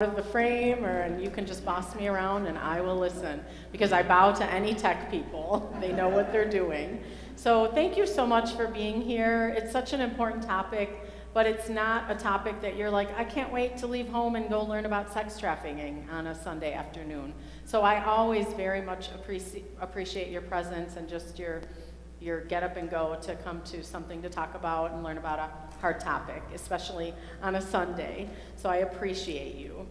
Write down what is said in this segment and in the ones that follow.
of the frame, and you can just boss me around and I will listen, because I bow to any tech people. They know what they're doing. So thank you so much for being here. It's such an important topic, but it's not a topic that you're like, I can't wait to leave home and go learn about sex trafficking on a Sunday afternoon. So I always very much appreciate your presence and just your get up and go to come to something to talk about and learn about a hard topic, especially on a Sunday. So I appreciate you.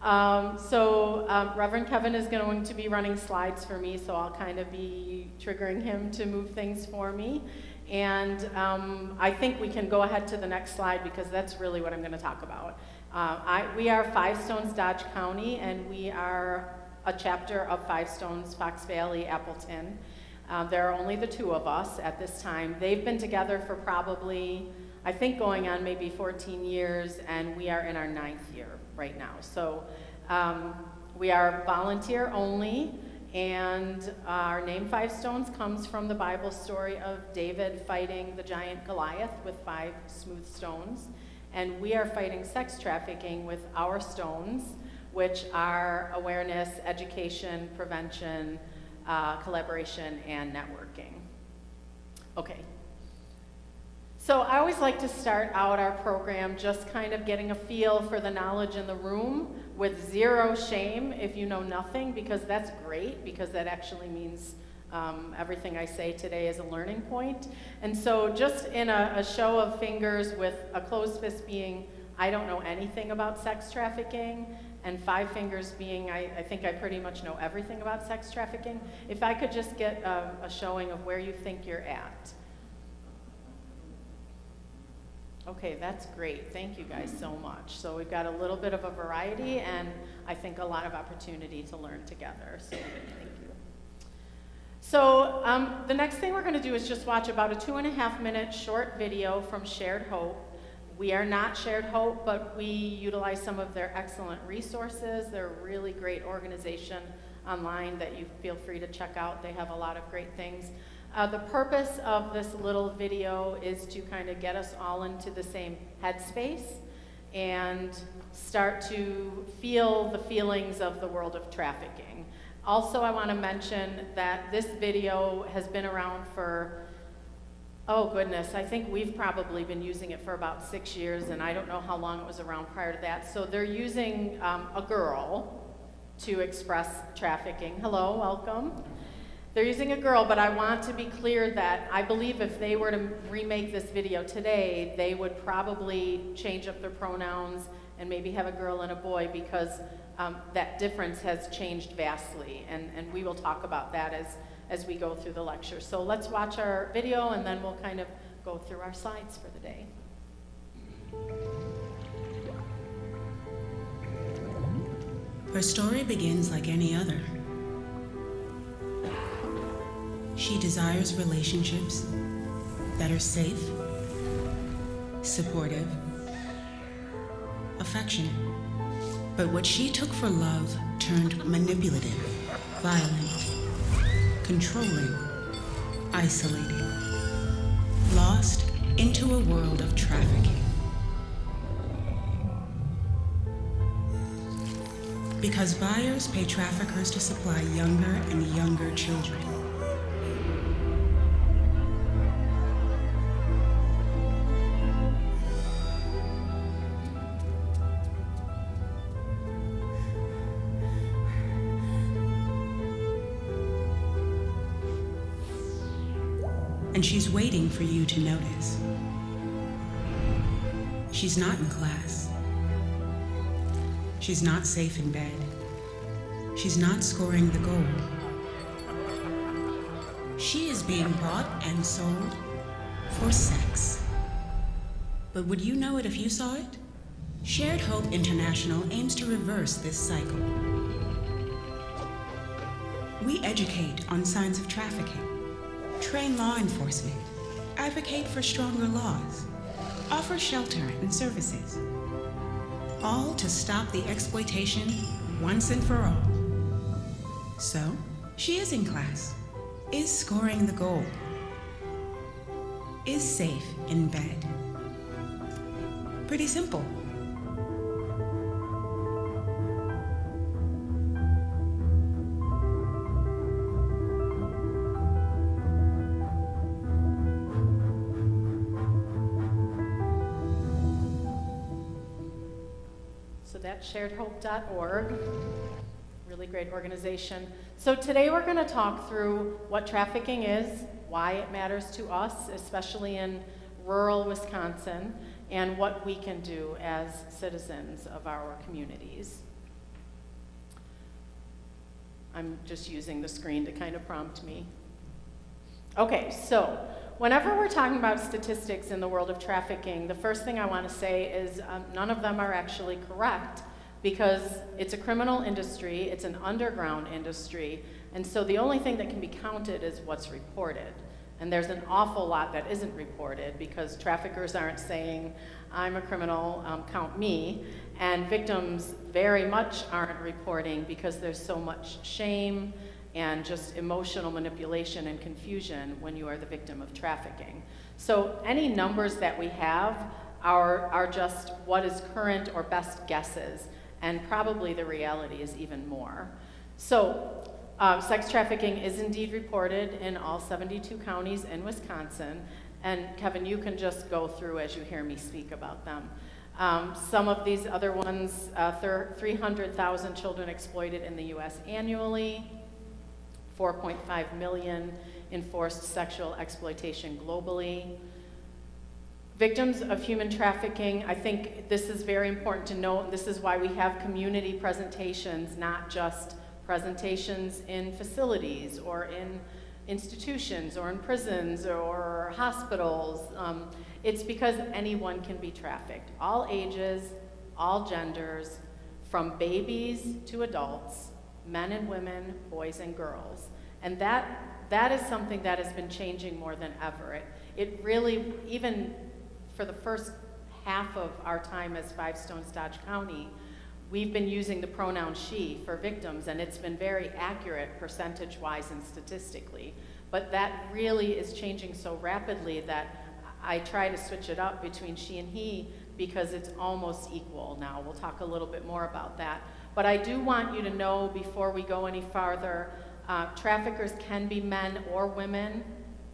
Reverend Kevin is going to be running slides for me, so I'll kind of be triggering him to move things for me. And I think we can go ahead to the next slide, because that's really what I'm going to talk about. We are Five Stones, Dodge County, and we are a chapter of Five Stones, Fox Valley, Appleton. There are only the two of us at this time. They've been together for probably, I think, going on maybe 14 years, and we are in our 9th year right now. So we are volunteer only, and our name Five Stones comes from the Bible story of David fighting the giant Goliath with 5 smooth stones. And we are fighting sex trafficking with our stones, which are awareness, education, prevention, collaboration, and networking. Okay. So I always like to start out our program just kind of getting a feel for the knowledge in the room with zero shame if you know nothing, because that's great, because that actually means everything I say today is a learning point. And so just in a show of fingers, with a closed fist being, I don't know anything about sex trafficking, and 5 fingers being, I think I pretty much know everything about sex trafficking. If I could just get a showing of where you think you're at. Okay, that's great. Thank you guys so much. So we've got a little bit of a variety, and I think a lot of opportunity to learn together. So thank you. So the next thing we're going to do is just watch about a 2.5-minute short video from Shared Hope. We are not Shared Hope, but we utilize some of their excellent resources. They're a really great organization online that you feel free to check out. They have a lot of great things. The purpose of this little video is to kind of get us all into the same headspace and start to feel the feelings of the world of trafficking. Also, I want to mention that this video has been around for, oh goodness, I think we've probably been using it for about 6 years, and I don't know how long it was around prior to that. So they're using a girl to express trafficking. Hello, welcome. They're using a girl, but I want to be clear that I believe if they were to remake this video today, they would probably change up their pronouns and maybe have a girl and a boy, because that difference has changed vastly, and we will talk about that as we go through the lecture. So let's watch our video, and then we'll kind of go through our slides for the day. Her story begins like any other. She desires relationships that are safe, supportive, affectionate. But what she took for love turned manipulative, violent, controlling, isolating, lost into a world of trafficking. Because buyers pay traffickers to supply younger and younger children. And she's waiting for you to notice. She's not in class. She's not safe in bed. She's not scoring the goal. She is being bought and sold for sex. But would you know it if you saw it? Shared Hope International aims to reverse this cycle. We educate on signs of trafficking, train law enforcement, advocate for stronger laws, offer shelter and services, all to stop the exploitation once and for all. So, she is in class, is scoring the goal, is safe in bed. Pretty simple. at sharedhope.org. Really great organization. So today we're going to talk through what trafficking is, why it matters to us, especially in rural Wisconsin, and what we can do as citizens of our communities. I'm just using the screen to kind of prompt me. Okay, so whenever we're talking about statistics in the world of trafficking, the first thing I want to say is none of them are actually correct, because it's a criminal industry, it's an underground industry, and so the only thing that can be counted is what's reported. And there's an awful lot that isn't reported because traffickers aren't saying, I'm a criminal, count me. And victims very much aren't reporting because there's so much shame and just emotional manipulation and confusion when you are the victim of trafficking. So any numbers that we have are just what is current or best guesses, and probably the reality is even more. So sex trafficking is indeed reported in all 72 counties in Wisconsin, and Kevin, you can just go through as you hear me speak about them. Some of these other ones, 300,000 children exploited in the US annually, 4.5 million enforced sexual exploitation globally. Victims of human trafficking, I think this is very important to note, and this is why we have community presentations, not just presentations in facilities or in institutions or in prisons or hospitals. It's because anyone can be trafficked. All ages, all genders, from babies to adults, men and women, boys and girls. And that is something that has been changing more than ever. It really, even for the first half of our time as Five Stones Dodge County, we've been using the pronoun she for victims, and it's been very accurate percentage-wise and statistically. But that really is changing so rapidly that I try to switch it up between she and he because it's almost equal now. We'll talk a little bit more about that. But I do want you to know before we go any farther, traffickers can be men or women.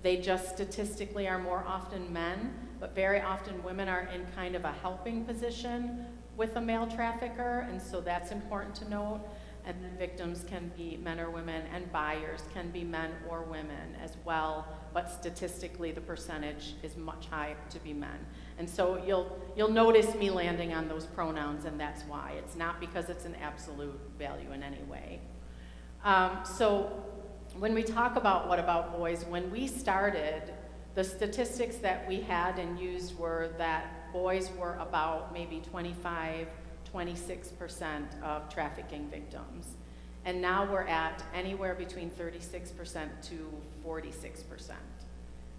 They just statistically are more often men, but very often women are in kind of a helping position with a male trafficker, and so that's important to note. And then victims can be men or women, and buyers can be men or women as well, but statistically the percentage is much higher to be men. And so you'll notice me landing on those pronouns, and that's why. It's not because it's an absolute value in any way. So when we talk about what about boys, when we started, the statistics that we had and used were that boys were about maybe 25, 26% of trafficking victims. And now we're at anywhere between 36% to 46%.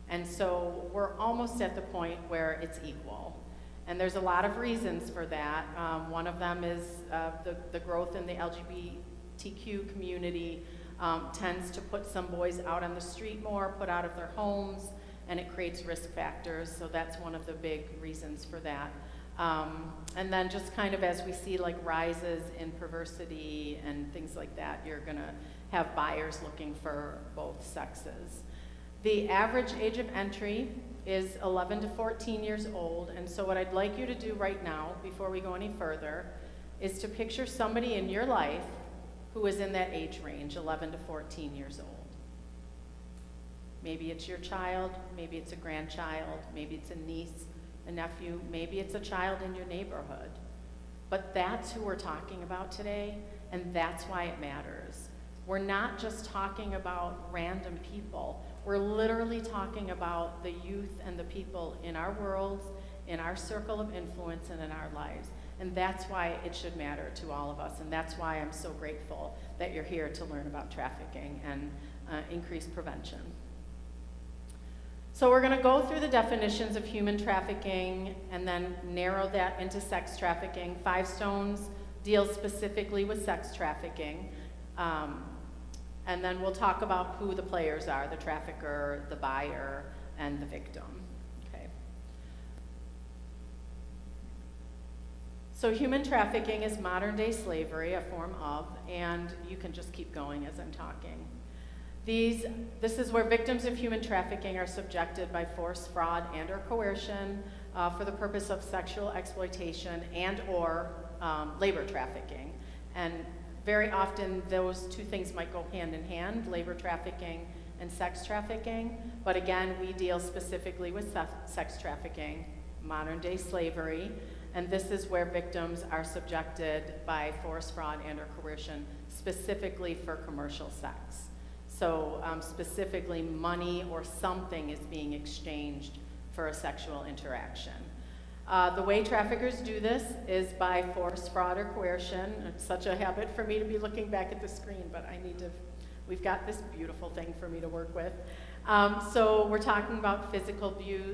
And so we're almost at the point where it's equal. And there's a lot of reasons for that. One of them is the growth in the LGBTQ community tends to put some boys out on the street more, put out of their homes, and it creates risk factors, so that's one of the big reasons for that. And then just kind of as we see like rises in perversity and things like that, you're gonna have buyers looking for both sexes. The average age of entry is 11 to 14 years old, and so what I'd like you to do right now, before we go any further, is to picture somebody in your life who is in that age range, 11 to 14 years old. Maybe it's your child, maybe it's a grandchild, maybe it's a niece, a nephew, maybe it's a child in your neighborhood. But that's who we're talking about today, and that's why it matters. We're not just talking about random people. We're literally talking about the youth and the people in our worlds, in our circle of influence, and in our lives. And that's why it should matter to all of us, and that's why I'm so grateful that you're here to learn about trafficking and increase prevention. So we're going to go through the definitions of human trafficking and then narrow that into sex trafficking. Five Stones deals specifically with sex trafficking. And then we'll talk about who the players are, the trafficker, the buyer, and the victim. Okay. So human trafficking is modern day slavery, a form of, and you can just keep going as I'm talking. This is where victims of human trafficking are subjected by force, fraud, and or coercion for the purpose of sexual exploitation and or labor trafficking. And very often those two things might go hand in hand, labor trafficking and sex trafficking. But again, we deal specifically with sex trafficking, modern day slavery, and this is where victims are subjected by force, fraud, and or coercion, specifically for commercial sex. So specifically money or something is being exchanged for a sexual interaction. The way traffickers do this is by force, fraud, or coercion. It's such a habit for me to be looking back at the screen, but I need to, we've got this beautiful thing for me to work with. So we're talking about physical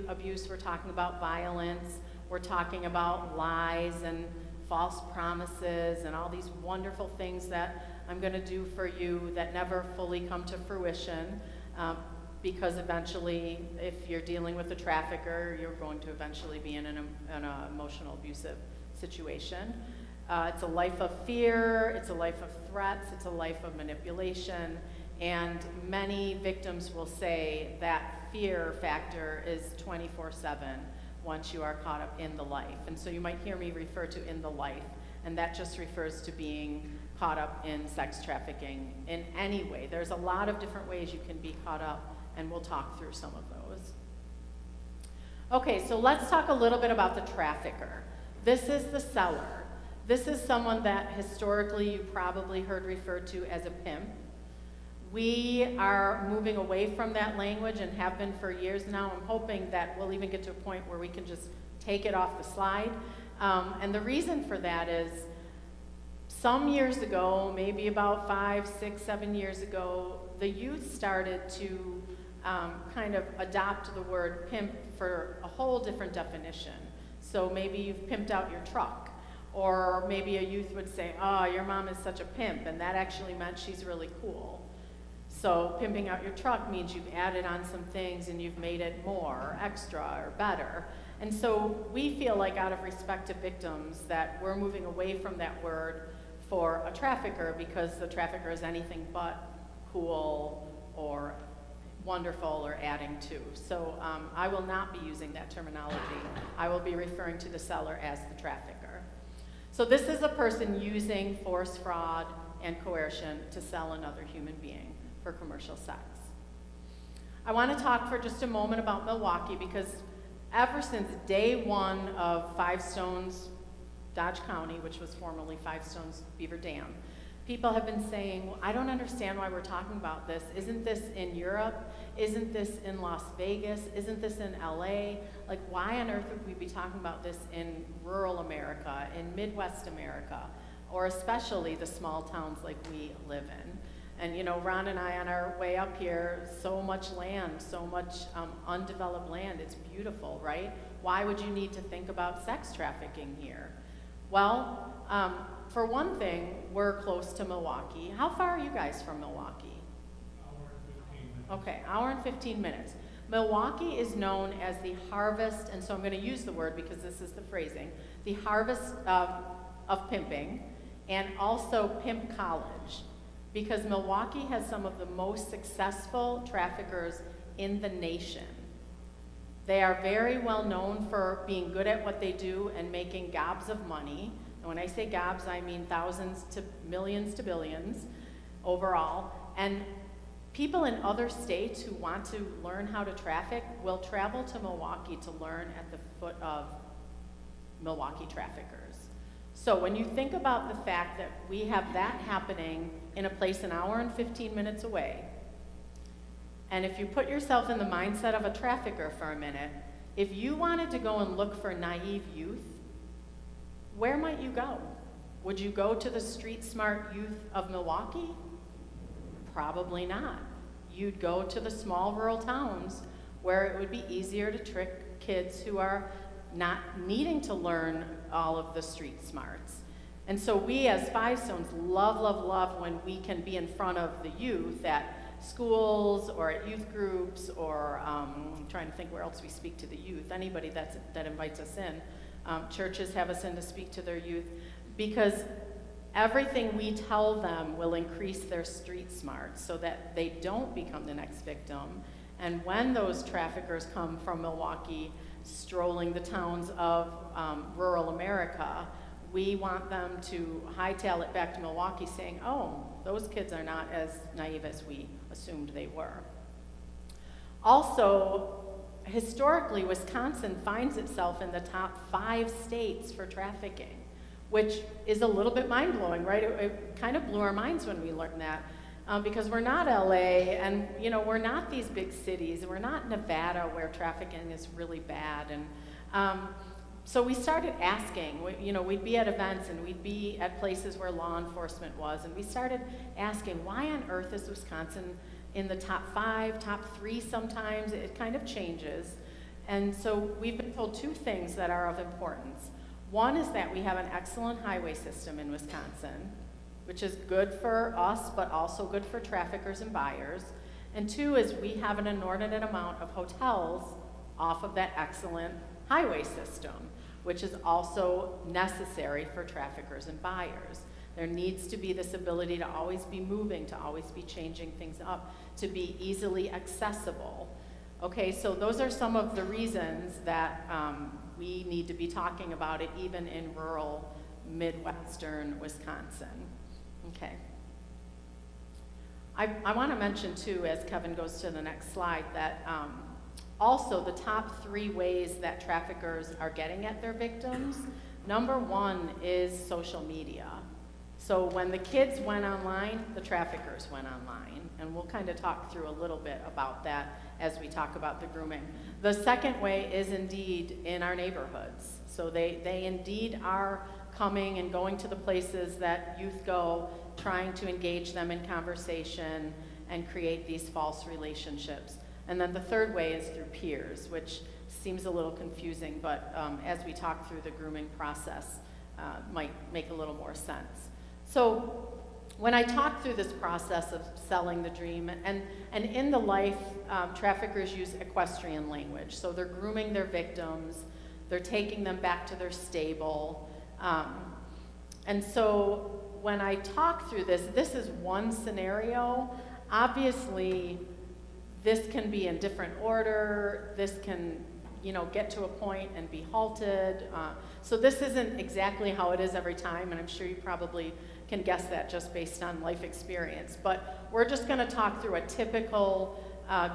abuse, we're talking about violence, we're talking about lies and false promises and all these wonderful things that I'm going to do for you that never fully come to fruition. Because eventually, if you're dealing with a trafficker, you're going to eventually be in an emotional abusive situation. It's a life of fear, it's a life of threats, it's a life of manipulation, and many victims will say that fear factor is 24/7 once you are caught up in the life. And so you might hear me refer to in the life, and that just refers to being caught up in sex trafficking in any way. There's a lot of different ways you can be caught up, and we'll talk through some of those. Okay, so let's talk a little bit about the trafficker. This is the seller. This is someone that historically you probably heard referred to as a pimp. We are moving away from that language and have been for years now. I'm hoping that we'll even get to a point where we can just take it off the slide. And the reason for that is some years ago, maybe about 5, 6, 7 years ago, the youth started to kind of adopt the word pimp for a whole different definition. So maybe you've pimped out your truck, or maybe a youth would say, oh, your mom is such a pimp, and that actually meant she's really cool. So pimping out your truck means you've added on some things and you've made it more, or extra, or better. And so we feel like out of respect to victims that we're moving away from that word for a trafficker, because the trafficker is anything but cool or wonderful or adding to. So I will not be using that terminology. I will be referring to the seller as the trafficker. So this is a person using force, fraud, and coercion to sell another human being for commercial sex. I want to talk for just a moment about Milwaukee, because ever since day one of Five Stones, Dodge County, which was formerly Five Stones Beaver Dam, people have been saying, well, I don't understand why we're talking about this. Isn't this in Europe? Isn't this in Las Vegas? Isn't this in LA? Like, why on earth would we be talking about this in rural America, in Midwest America, or especially the small towns like we live in? And you know, Ron and I on our way up here, so much land, so much undeveloped land, it's beautiful, right? Why would you need to think about sex trafficking here? Well, for one thing, we're close to Milwaukee. How far are you guys from Milwaukee? Hour and 15 minutes. Okay, hour and 15 minutes. Milwaukee is known as the harvest, and so I'm going to use the word because this is the phrasing, the harvest of pimping, and also Pimp College, because Milwaukee has some of the most successful traffickers in the nation. They are very well known for being good at what they do and making gobs of money. And when I say gobs, I mean thousands to millions to billions overall. And people in other states who want to learn how to traffic will travel to Milwaukee to learn at the foot of Milwaukee traffickers. So when you think about the fact that we have that happening in a place an hour and 15 minutes away, and if you put yourself in the mindset of a trafficker for a minute, if you wanted to go and look for naive youth, where might you go? Would you go to the street smart youth of Milwaukee? Probably not. You'd go to the small rural towns where it would be easier to trick kids who are not needing to learn all of the street smarts. And so we as Five Stones love, love, love when we can be in front of the youth at schools or at youth groups, or I'm trying to think where else we speak to the youth, anybody that invites us in. Churches have us in to speak to their youth, because everything we tell them will increase their street smarts so that they don't become the next victim. And when those traffickers come from Milwaukee strolling the towns of rural America, we want them to hightail it back to Milwaukee saying, oh, those kids are not as naive as we assumed they were. Also, historically, Wisconsin finds itself in the top 5 states for trafficking, which is a little bit mind-blowing, right? It kind of blew our minds when we learned that, because we're not LA, and we're not these big cities, and we're not Nevada where trafficking is really bad. And so we started asking, we'd be at events and we'd be at places where law enforcement was, and we started asking, why on earth is Wisconsin in the top 5, top 3 sometimes? It kind of changes. And so we've been told 2 things that are of importance. One is that we have an excellent highway system in Wisconsin, which is good for us, but also good for traffickers and buyers. And 2 is we have an inordinate amount of hotels off of that excellent highway system, which is also necessary for traffickers and buyers. There needs to be this ability to always be moving, to always be changing things up, to be easily accessible. Okay, so those are some of the reasons that we need to be talking about it even in rural Midwestern Wisconsin. Okay. I want to mention too, as Kevin goes to the next slide, that also the top 3 ways that traffickers are getting at their victims, number 1 is social media. So when the kids went online, the traffickers went online, and we'll kind of talk through a little bit about that as we talk about the grooming. The second way is indeed in our neighborhoods. So they indeed are coming and going to the places that youth go, trying to engage them in conversation and create these false relationships. And then the third way is through peers, which seems a little confusing, but as we talk through the grooming process, might make a little more sense. So when I talk through this process of selling the dream, and in the life, traffickers use equestrian language. So they're grooming their victims, they're taking them back to their stable. And so when I talk through this is one scenario. Obviously, this can be in different order. This can, get to a point and be halted. So this isn't exactly how it is every time, and I'm sure you probably can guess that just based on life experience. But we're just going to talk through a typical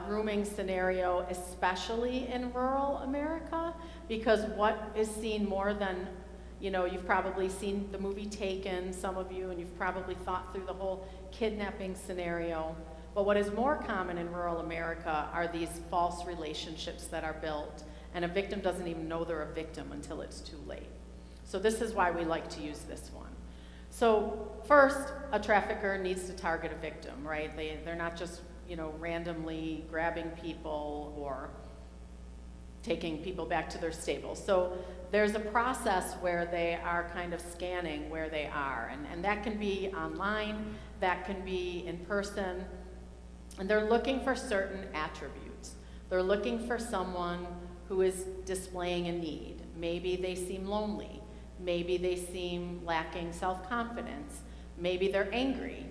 grooming scenario, especially in rural America, because what is seen more than, you've probably seen the movie Taken, some of you, and you've probably thought through the whole kidnapping scenario. But what is more common in rural America are these false relationships that are built, and a victim doesn't even know they're a victim until it's too late. So this is why we like to use this one. So first, a trafficker needs to target a victim, right? They're not just, randomly grabbing people or taking people back to their stable. So there's a process where they are kind of scanning where they are, and that can be online, that can be in person, and they're looking for certain attributes. They're looking for someone who is displaying a need. Maybe they seem lonely. Maybe they seem lacking self-confidence. Maybe they're angry.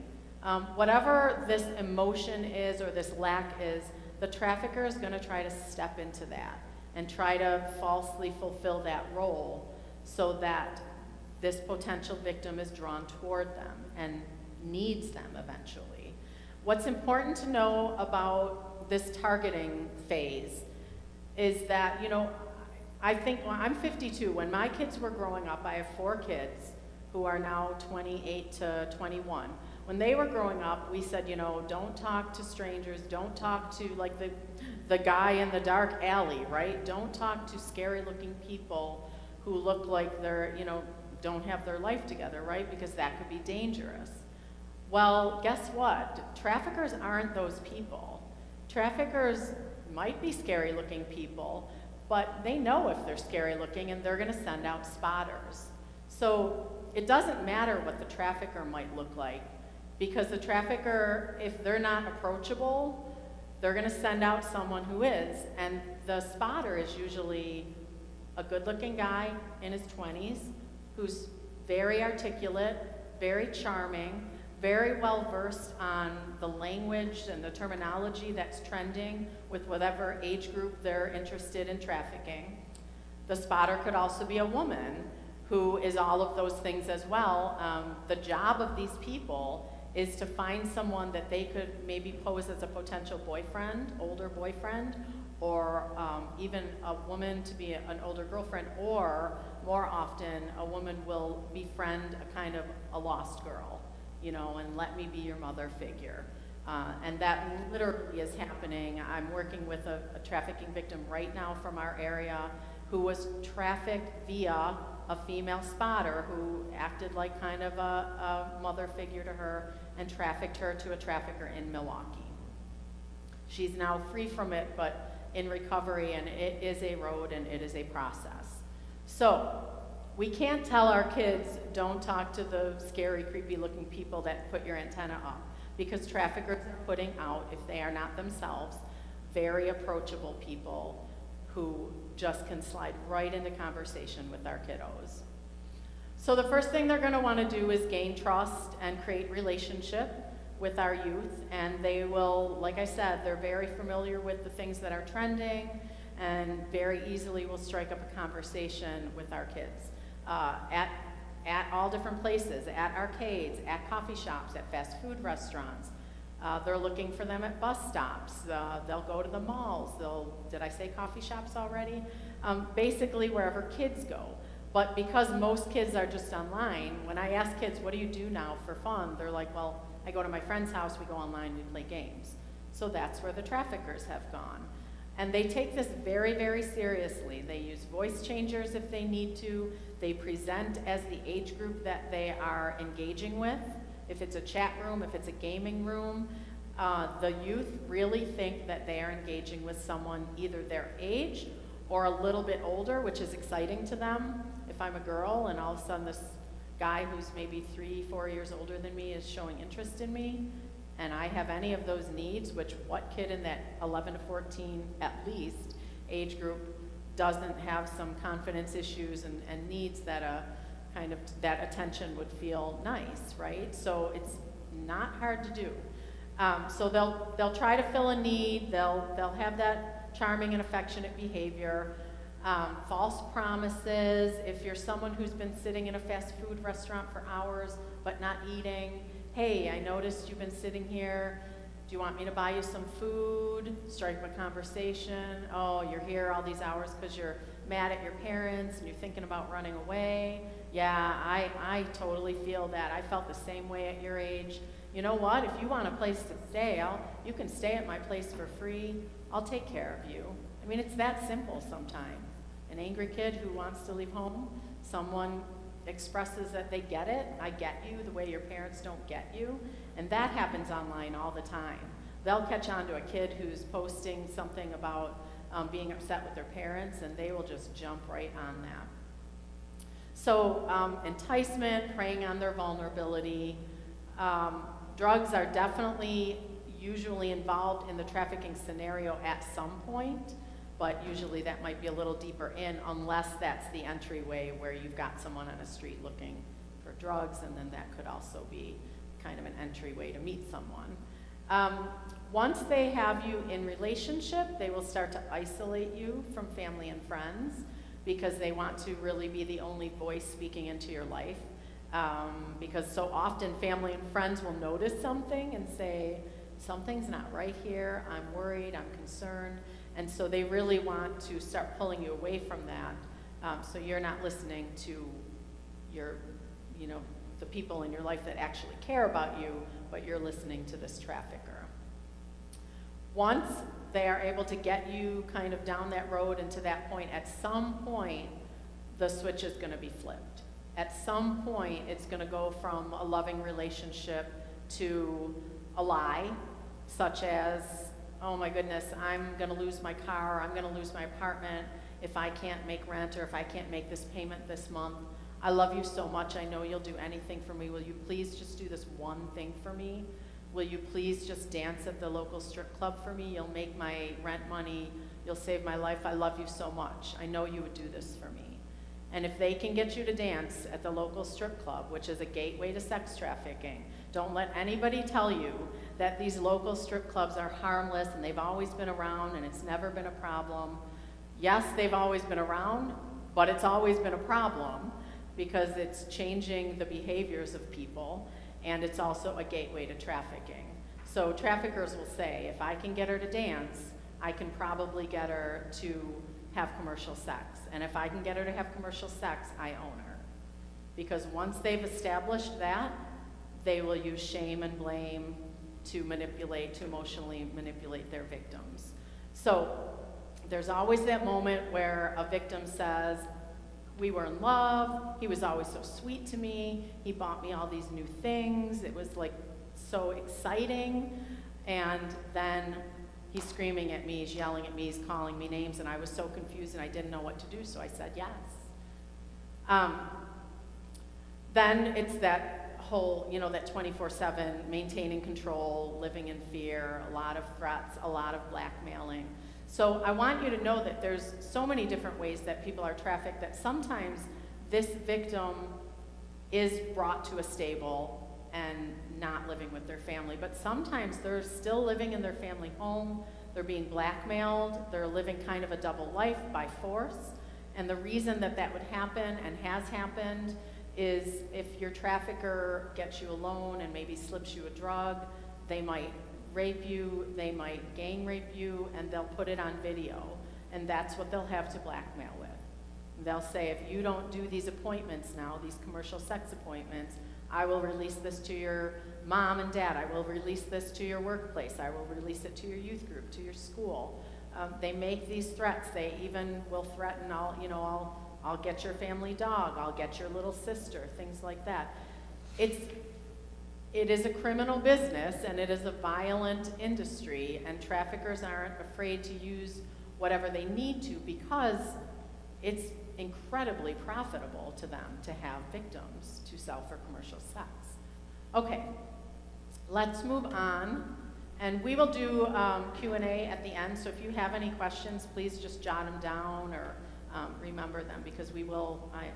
Whatever this emotion is or this lack is, the trafficker is going to try to step into that and try to falsely fulfill that role so that this potential victim is drawn toward them and needs them eventually. What's important to know about this targeting phase is that, I think, I'm 52. When my kids were growing up, I have 4 kids who are now 28 to 21. When they were growing up, we said, don't talk to strangers, don't talk to like the guy in the dark alley, right? Don't talk to scary looking people who look like they're, don't have their life together, right? Because that could be dangerous. Well, guess what? Traffickers aren't those people. Traffickers might be scary looking people, but they know if they're scary looking and they're gonna send out spotters. So it doesn't matter what the trafficker might look like, because the trafficker, if they're not approachable, they're gonna send out someone who is, and the spotter is usually a good-looking guy in his 20s who's very articulate, very charming, very well-versed on the language and the terminology that's trending with whatever age group they're interested in trafficking. The spotter could also be a woman who is all of those things as well. The job of these people is to find someone that they could maybe pose as a potential boyfriend, older boyfriend, or even a woman to be an older girlfriend, or more often a woman will befriend a kind of a lost girl, you know, and let me be your mother figure. And that literally is happening. I'm working with a trafficking victim right now from our area who was trafficked via a female spotter who acted like kind of a mother figure to her and trafficked her to a trafficker in Milwaukee. She's now free from it, but in recovery, and it is a road and it is a process. So we can't tell our kids, don't talk to the scary, creepy looking people that put your antenna up, because traffickers are putting out, if they are not themselves, very approachable people who just can slide right into conversation with our kiddos. So the first thing they're gonna wanna do is gain trust and create relationship with our youth, and they will, like I said, they're very familiar with the things that are trending and very easily will strike up a conversation with our kids at all different places, at arcades, at coffee shops, at fast food restaurants. They're looking for them at bus stops. They'll go to the malls. Did I say coffee shops already? Basically wherever kids go. But because most kids are just online, when I ask kids, what do you do now for fun? They're like, well, I go to my friend's house, we go online, we play games. So that's where the traffickers have gone. And they take this very, very seriously. They use voice changers if they need to. They present as the age group that they are engaging with. If it's a chat room, if it's a gaming room, the youth really think that they are engaging with someone either their age or a little bit older, which is exciting to them. If I'm a girl and all of a sudden this guy who's maybe 3-4 years older than me is showing interest in me, and I have any of those needs, which what kid in that 11 to 14 at least age group doesn't have some confidence issues and needs that kind of that attention would feel nice, right? So it's not hard to do. So they'll try to fill a need. They'll have that charming and affectionate behavior. False promises. If you're someone who's been sitting in a fast food restaurant for hours but not eating, hey, I noticed you've been sitting here. Do you want me to buy you some food? Strike up a conversation. Oh, you're here all these hours because you're mad at your parents and you're thinking about running away. Yeah, I totally feel that. I felt the same way at your age. You know what? If you want a place to stay, you can stay at my place for free. I'll take care of you. I mean, it's that simple sometimes. An angry kid who wants to leave home, someone expresses that they get it. I get you the way your parents don't get you. And that happens online all the time. They'll catch on to a kid who's posting something about being upset with their parents, and they will just jump right on that. So enticement, preying on their vulnerability. Drugs are definitely usually involved in the trafficking scenario at some point, but usually that might be a little deeper in, unless that's the entryway where you've got someone on a street looking for drugs, and then that could also be kind of an entryway to meet someone. Once they have you in relationship, they will start to isolate you from family and friends because they want to really be the only voice speaking into your life. Because so often family and friends will notice something and say, something's not right here, I'm worried, I'm concerned. And so they really want to start pulling you away from that, so you're not listening to your, the people in your life that actually care about you, but you're listening to this trafficker. Once they are able to get you kind of down that road and to that point, at some point, the switch is going to be flipped. At some point, it's going to go from a loving relationship to a lie, such as, oh my goodness, I'm going to lose my car, I'm going to lose my apartment if I can't make rent or if I can't make this payment this month. I love you so much, I know you'll do anything for me. Will you please just do this one thing for me? Will you please just dance at the local strip club for me? You'll make my rent money, you'll save my life, I love you so much. I know you would do this for me. And if they can get you to dance at the local strip club, which is a gateway to sex trafficking, don't let anybody tell you that these local strip clubs are harmless and they've always been around and it's never been a problem. Yes, they've always been around, but it's always been a problem. because it's changing the behaviors of people, and it's also a gateway to trafficking. So traffickers will say, if I can get her to dance, I can probably get her to have commercial sex. And if I can get her to have commercial sex, I own her. Because once they've established that, they will use shame and blame to emotionally manipulate their victims. So there's always that moment where a victim says, we were in love, he was always so sweet to me, he bought me all these new things, it was like so exciting, and then he's screaming at me, he's yelling at me, he's calling me names, and I was so confused and I didn't know what to do, so I said yes. Then it's that whole, that 24/7 maintaining control, living in fear, a lot of threats, a lot of blackmailing. So I want you to know that there's so many different ways that people are trafficked that sometimes this victim is brought to a stable and not living with their family, but sometimes they're still living in their family home, they're being blackmailed, they're living kind of a double life by force, and the reason that that would happen and has happened is if your trafficker gets you alone and maybe slips you a drug, they might rape you, they might gang rape you, and they'll put it on video, and that's what they'll have to blackmail with. They'll say, if you don't do these appointments now, these commercial sex appointments, I will release this to your mom and dad, I will release this to your workplace, I will release it to your youth group, to your school. They make these threats. They even will threaten, I'll get your family dog, I'll get your little sister, things like that. It is a criminal business, and it is a violent industry, and traffickers aren't afraid to use whatever they need to because it's incredibly profitable to them to have victims to sell for commercial sex. Okay, let's move on, and we will do Q&A at the end, so if you have any questions, please just jot them down or remember them, because I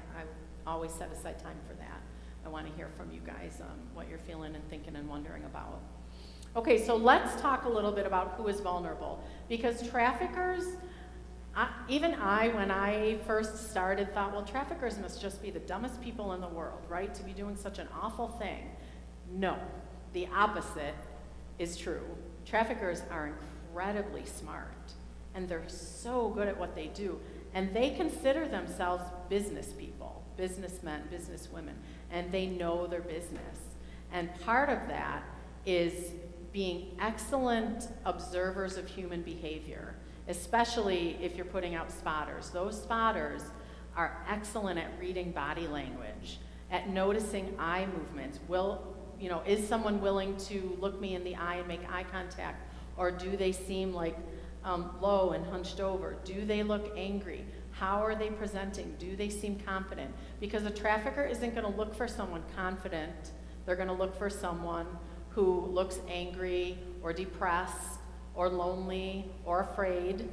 always set aside time for that. I want to hear from you guys what you're feeling and thinking and wondering about. Okay, so let's talk a little bit about who is vulnerable, because traffickers, even when I first started, thought, well, traffickers must just be the dumbest people in the world, right, to be doing such an awful thing. No, the opposite is true. Traffickers are incredibly smart, and they're so good at what they do, and they consider themselves business people, businessmen, businesswomen, and they know their business. And part of that is being excellent observers of human behavior, especially if you're putting out spotters. Those spotters are excellent at reading body language, at noticing eye movements. Is someone willing to look me in the eye and make eye contact, or do they seem like low and hunched over? Do they look angry? How are they presenting? Do they seem confident? Because a trafficker isn't going to look for someone confident. They're going to look for someone who looks angry or depressed or lonely or afraid.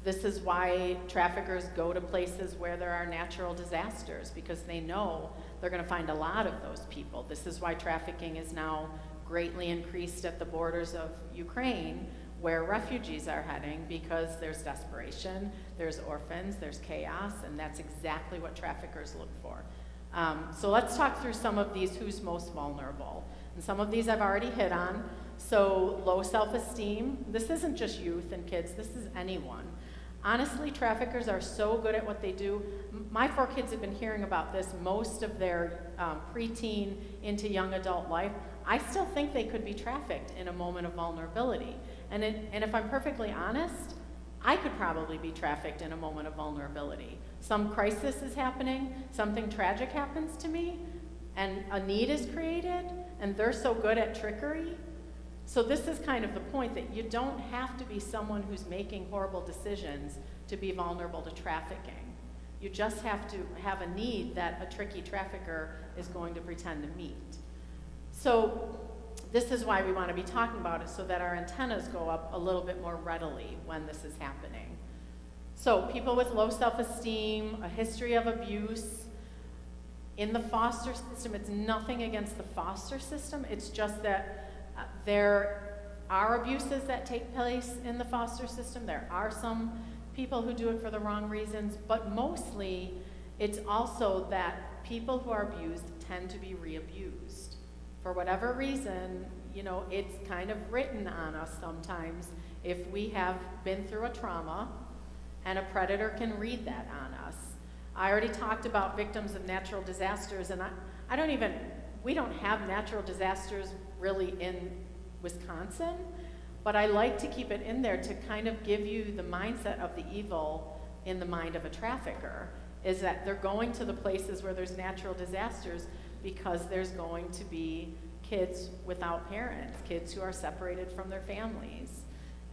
This is why traffickers go to places where there are natural disasters, because they know they're going to find a lot of those people. This is why trafficking is now greatly increased at the borders of Ukraine, where refugees are heading, because there's desperation, there's orphans, there's chaos, and that's exactly what traffickers look for. So let's talk through some of these who's most vulnerable. And some of these I've already hit on. So low self-esteem. This isn't just youth and kids, this is anyone. Honestly, traffickers are so good at what they do. My 4 kids have been hearing about this most of their preteen into young adult life. I still think they could be trafficked in a moment of vulnerability. And if I'm perfectly honest, I could probably be trafficked in a moment of vulnerability. Some crisis is happening, something tragic happens to me, and a need is created, and they're so good at trickery. So this is kind of the point, that you don't have to be someone who's making horrible decisions to be vulnerable to trafficking. You just have to have a need that a tricky trafficker is going to pretend to meet. So this is why we want to be talking about it, so that our antennas go up a little bit more readily when this is happening. So people with low self-esteem, a history of abuse. In the foster system, it's nothing against the foster system, it's just that there are abuses that take place in the foster system. There are some people who do it for the wrong reasons, but mostly It's also that people who are abused tend to be re-abused. For whatever reason, you know, it's kind of written on us sometimes if we have been through a trauma, and a predator can read that on us. I already talked about victims of natural disasters, and we don't have natural disasters really in Wisconsin, but I like to keep it in there to kind of give you the mindset of the evil in the mind of a trafficker, is that they're going to the places where there's natural disasters because there's going to be kids without parents, kids who are separated from their families.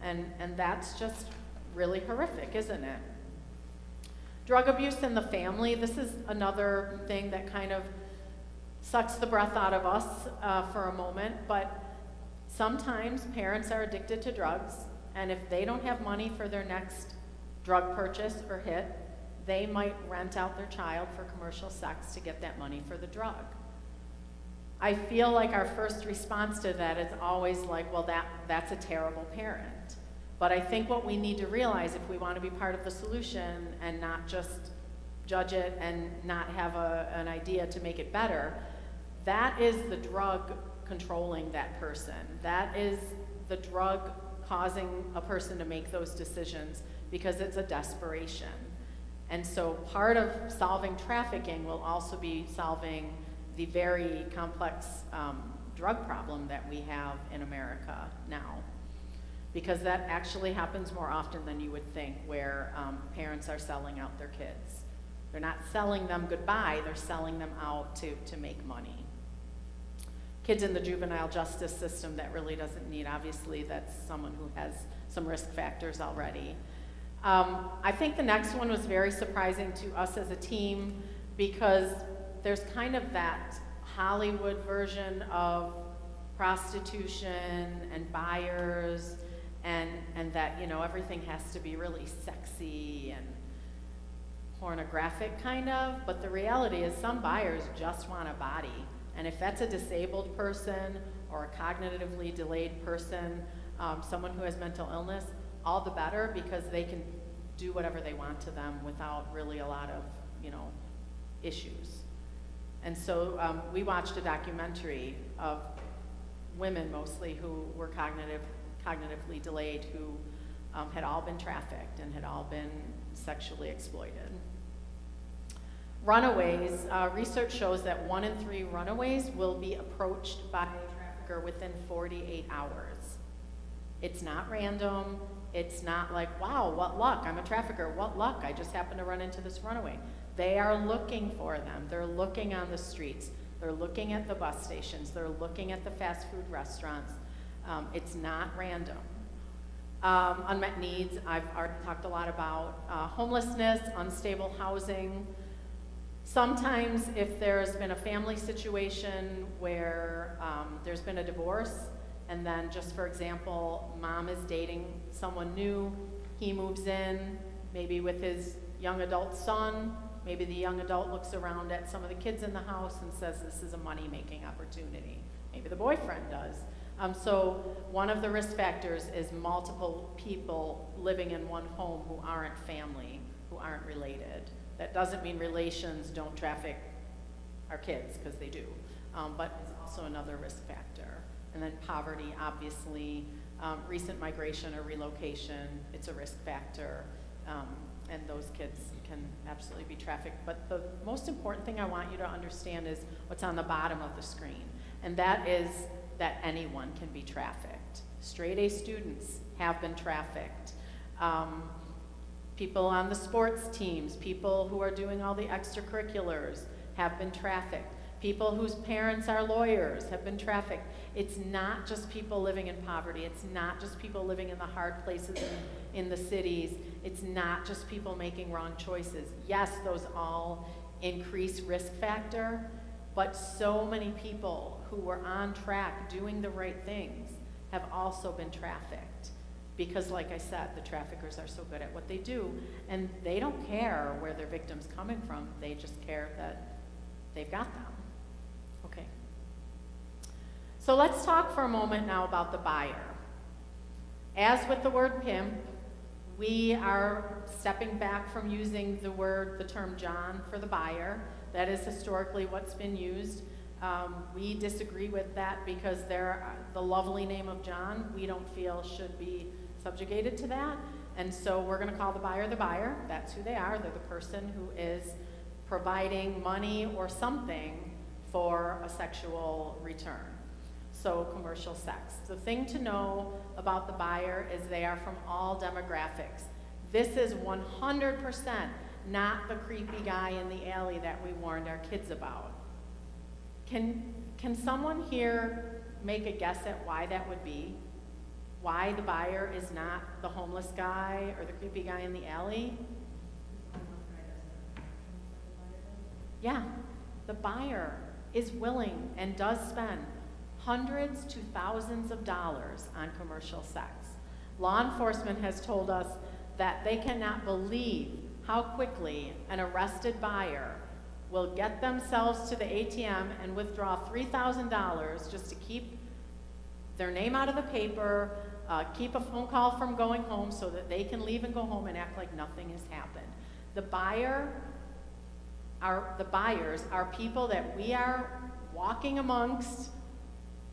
And that's just really horrific, isn't it? Drug abuse in the family, this is another thing that kind of sucks the breath out of us for a moment, but sometimes parents are addicted to drugs, and if they don't have money for their next drug purchase or hit, they might rent out their child for commercial sex to get that money for the drug. I feel like our first response to that is always like, well, that's a terrible parent. But I think what we need to realize, if we want to be part of the solution and not just judge it and not have an idea to make it better, that is the drug controlling that person. That is the drug causing a person to make those decisions because it's a desperation. And so part of solving trafficking will also be solving the very complex drug problem that we have in America now. Because that actually happens more often than you would think, where parents are selling out their kids. They're not selling them goodbye, they're selling them out to make money. Kids in the juvenile justice system, that really doesn't need, obviously, that's someone who has some risk factors already. I think the next one was very surprising to us as a team because there's kind of that Hollywood version of prostitution and buyers and that, you know, everything has to be really sexy and pornographic kind of, but the reality is some buyers just want a body. And if that's a disabled person or a cognitively delayed person, someone who has mental illness, all the better, because they can do whatever they want to them without really a lot of, you know, issues. And so we watched a documentary of women mostly who were cognitively delayed, who had all been trafficked and had all been sexually exploited. Runaways, research shows that 1 in 3 runaways will be approached by a trafficker within 48 hours. It's not random. It's not like, wow, what luck, I'm a trafficker, what luck, I just happened to run into this runaway. They are looking for them. They're looking on the streets. They're looking at the bus stations. They're looking at the fast food restaurants. It's not random. Unmet needs, I've already talked a lot about. Homelessness, unstable housing. Sometimes if there's been a family situation where there's been a divorce, and then just for example, mom is dating someone new, he moves in, maybe with his young adult son, maybe the young adult looks around at some of the kids in the house and says this is a money-making opportunity. Maybe the boyfriend does. So one of the risk factors is multiple people living in one home who aren't family, who aren't related. That doesn't mean relations don't traffic our kids, because they do, but it's also another risk factor. And then poverty, obviously, recent migration or relocation, it's a risk factor, and those kids can absolutely be trafficked. But the most important thing I want you to understand is what's on the bottom of the screen, and that is that anyone can be trafficked. Straight A students have been trafficked. People on the sports teams, people who are doing all the extracurriculars have been trafficked. People whose parents are lawyers have been trafficked. It's not just people living in poverty. It's not just people living in the hard places in the cities. It's not just people making wrong choices. Yes, those all increase risk factor, but so many people who were on track doing the right things have also been trafficked. Because like I said, the traffickers are so good at what they do, and they don't care where their victim's coming from. They just care that they've got them. Okay. So let's talk for a moment now about the buyer. As with the word pimp, We are stepping back from using the term John for the buyer. That is historically what's been used. We disagree with that because the lovely name of John, we don't feel should be subjugated to that. And so we're going to call the buyer the buyer. That's who they are. They're the person who is providing money or something for a sexual return. So commercial sex. The thing to know about the buyer is they are from all demographics. This is 100% not the creepy guy in the alley that we warned our kids about. Can someone here make a guess at why that would be? Why the buyer is not the homeless guy or the creepy guy in the alley? Yeah, the buyer is willing and does spend hundreds to thousands of dollars on commercial sex. Law enforcement has told us that they cannot believe how quickly an arrested buyer will get themselves to the ATM and withdraw $3,000 just to keep their name out of the paper, keep a phone call from going home so that they can leave and go home and act like nothing has happened. The buyers are people that we are walking amongst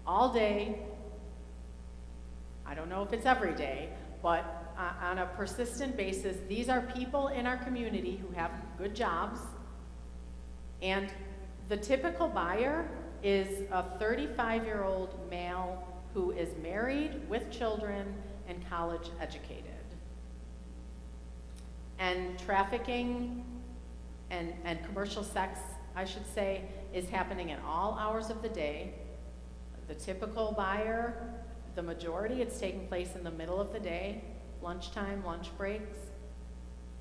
all day. I don't know if it's every day, but on a persistent basis, these are people in our community who have good jobs. And the typical buyer is a 35-year-old male who is married with children and college educated. And trafficking and commercial sex, I should say, is happening at all hours of the day. The typical buyer, the majority, it's taking place in the middle of the day, lunchtime, lunch breaks.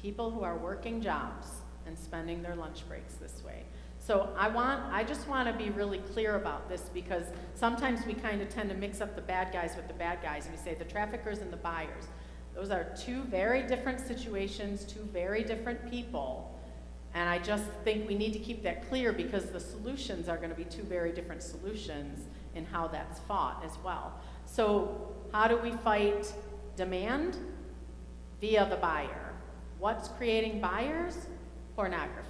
People who are working jobs and spending their lunch breaks this way. So I just want to be really clear about this because sometimes we kind of tend to mix up the bad guys with the bad guys and we say the traffickers and the buyers. Those are two very different situations, two very different people. And I just think we need to keep that clear because the solutions are going to be two very different solutions in how that's fought as well. So how do we fight demand? Via the buyer. What's creating buyers? Pornography.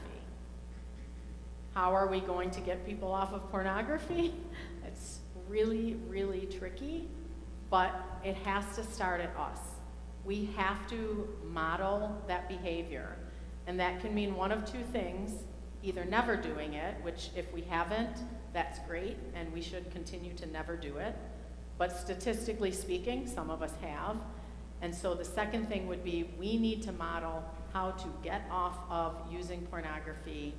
How are we going to get people off of pornography? It's really, really tricky, but it has to start at us. We have to model that behavior. And that can mean one of two things, either never doing it, which if we haven't, that's great, and we should continue to never do it. But statistically speaking, some of us have. And so the second thing would be we need to model how to get off of using pornography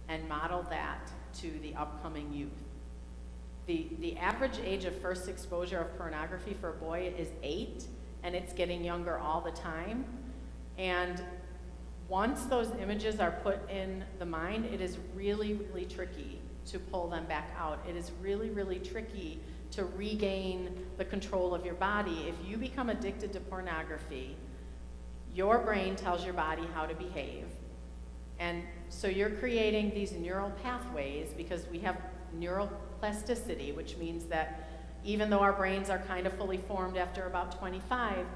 and model that to the upcoming youth. The average age of first exposure of pornography for a boy is 8, and it's getting younger all the time. And once those images are put in the mind, it is really, really tricky to pull them back out. It is really, really tricky to regain the control of your body. If you become addicted to pornography, your brain tells your body how to behave. And so you're creating these neural pathways because we have neuroplasticity, which means that even though our brains are kind of fully formed after about 25,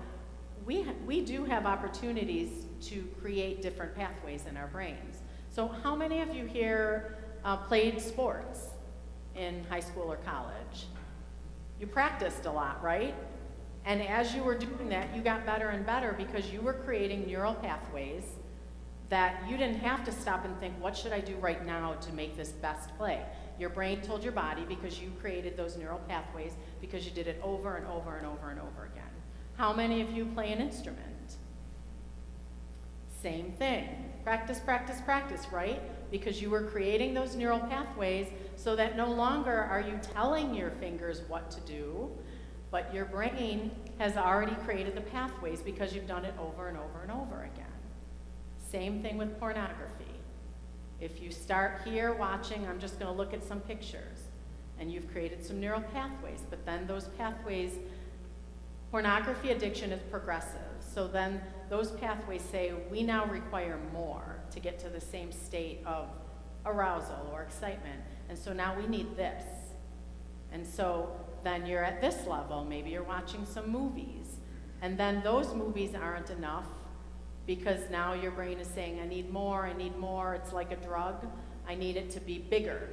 we do have opportunities to create different pathways in our brains. So how many of you here played sports in high school or college? You practiced a lot, right? And as you were doing that, you got better and better because you were creating neural pathways that you didn't have to stop and think, what should I do right now to make this best play? Your brain told your body because you created those neural pathways because you did it over and over and over and over again. How many of you play an instrument? Same thing. Practice, practice, practice, right? Because you were creating those neural pathways so that no longer are you telling your fingers what to do, but your brain has already created the pathways because you've done it over and over and over again. Same thing with pornography. If you start here watching, I'm just going to look at some pictures, and you've created some neural pathways, but then those pathways, pornography addiction is progressive, so then those pathways say, we now require more to get to the same state of arousal or excitement, and so now we need this. And so then you're at this level, maybe you're watching some movies, and then those movies aren't enough, because now your brain is saying, I need more, I need more. It's like a drug. I need it to be bigger.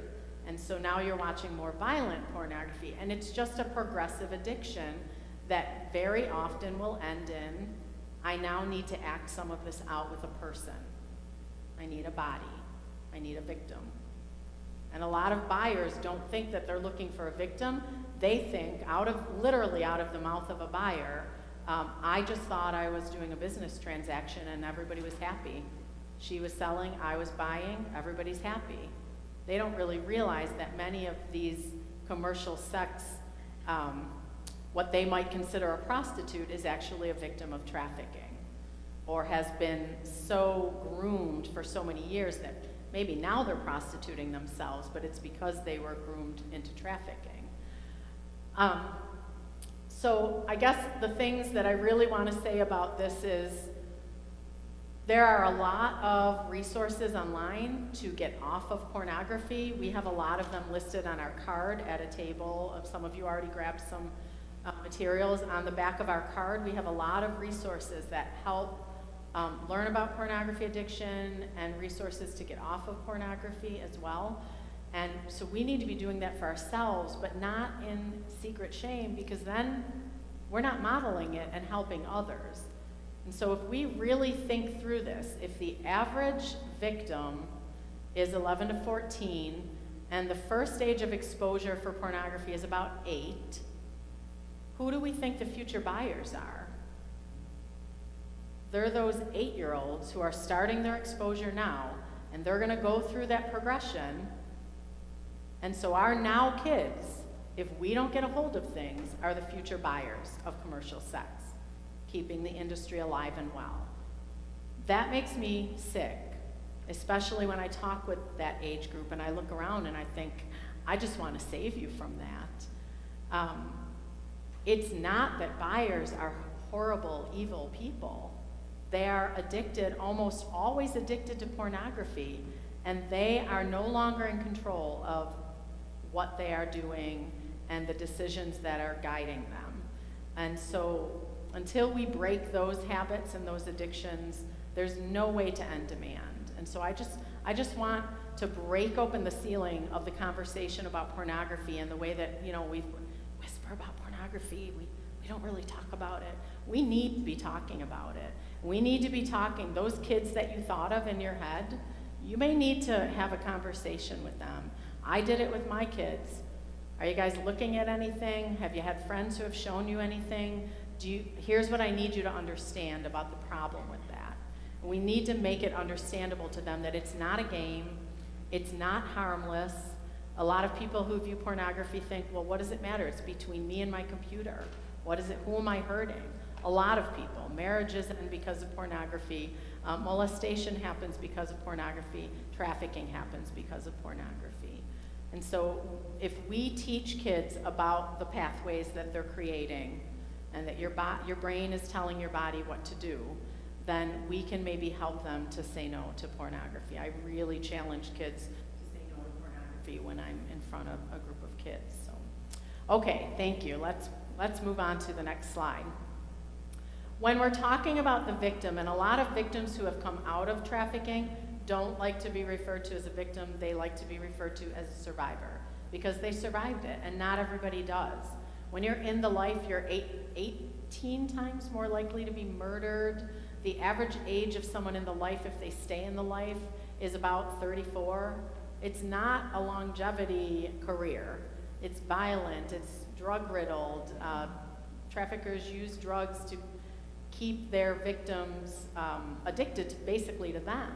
And so now you're watching more violent pornography. And it's just a progressive addiction that very often will end in, I now need to act some of this out with a person. I need a body. I need a victim. And a lot of buyers don't think that they're looking for a victim. They think, literally out of the mouth of a buyer, I just thought I was doing a business transaction and everybody was happy. She was selling, I was buying, everybody's happy. They don't really realize that many of these commercial sex, what they might consider a prostitute, is actually a victim of trafficking, or has been so groomed for so many years that maybe now they're prostituting themselves, but it's because they were groomed into trafficking. So I guess the things that I really want to say about this is there are a lot of resources online to get off of pornography. We have a lot of them listed on our card at a table. Some of you already grabbed some materials. On the back of our card, we have a lot of resources that help learn about pornography addiction and resources to get off of pornography as well. And so we need to be doing that for ourselves, but not in secret shame, because then we're not modeling it and helping others. And so if we really think through this, if the average victim is 11 to 14, and the first age of exposure for pornography is about 8, who do we think the future buyers are? They're those 8-year-olds who are starting their exposure now, and they're gonna go through that progression. And so our now kids, if we don't get a hold of things, are the future buyers of commercial sex, keeping the industry alive and well. That makes me sick, especially when I talk with that age group and I look around and I think, I just want to save you from that. It's not that buyers are horrible, evil people. They are addicted, almost always addicted to pornography, and they are no longer in control of what they are doing and the decisions that are guiding them. And so until we break those habits and those addictions, there's no way to end demand. And so I just want to break open the ceiling of the conversation about pornography and the way that, we whisper about pornography, we don't really talk about it. We need to be talking about it. We need to be talking, those kids that you thought of in your head, you may need to have a conversation with them. I did it with my kids. Are you guys looking at anything? Have you had friends who have shown you anything? Here's what I need you to understand about the problem with that. We need to make it understandable to them that it's not a game, it's not harmless. A lot of people who view pornography think, well, what does it matter? It's between me and my computer. Who am I hurting? A lot of people. Marriages end because of pornography. Molestation happens because of pornography. Trafficking happens because of pornography. And so if we teach kids about the pathways that they're creating and that your brain is telling your body what to do, then we can maybe help them to say no to pornography. I really challenge kids to say no to pornography when I'm in front of a group of kids. So, okay, thank you. Let's move on to the next slide. When we're talking about the victim, and a lot of victims who have come out of trafficking don't like to be referred to as a victim, they like to be referred to as a survivor, because they survived it, and not everybody does. When you're in the life, you're 18 times more likely to be murdered. The average age of someone in the life, if they stay in the life, is about 34. It's not a longevity career. It's violent, it's drug-riddled. Traffickers use drugs to keep their victims addicted basically to them.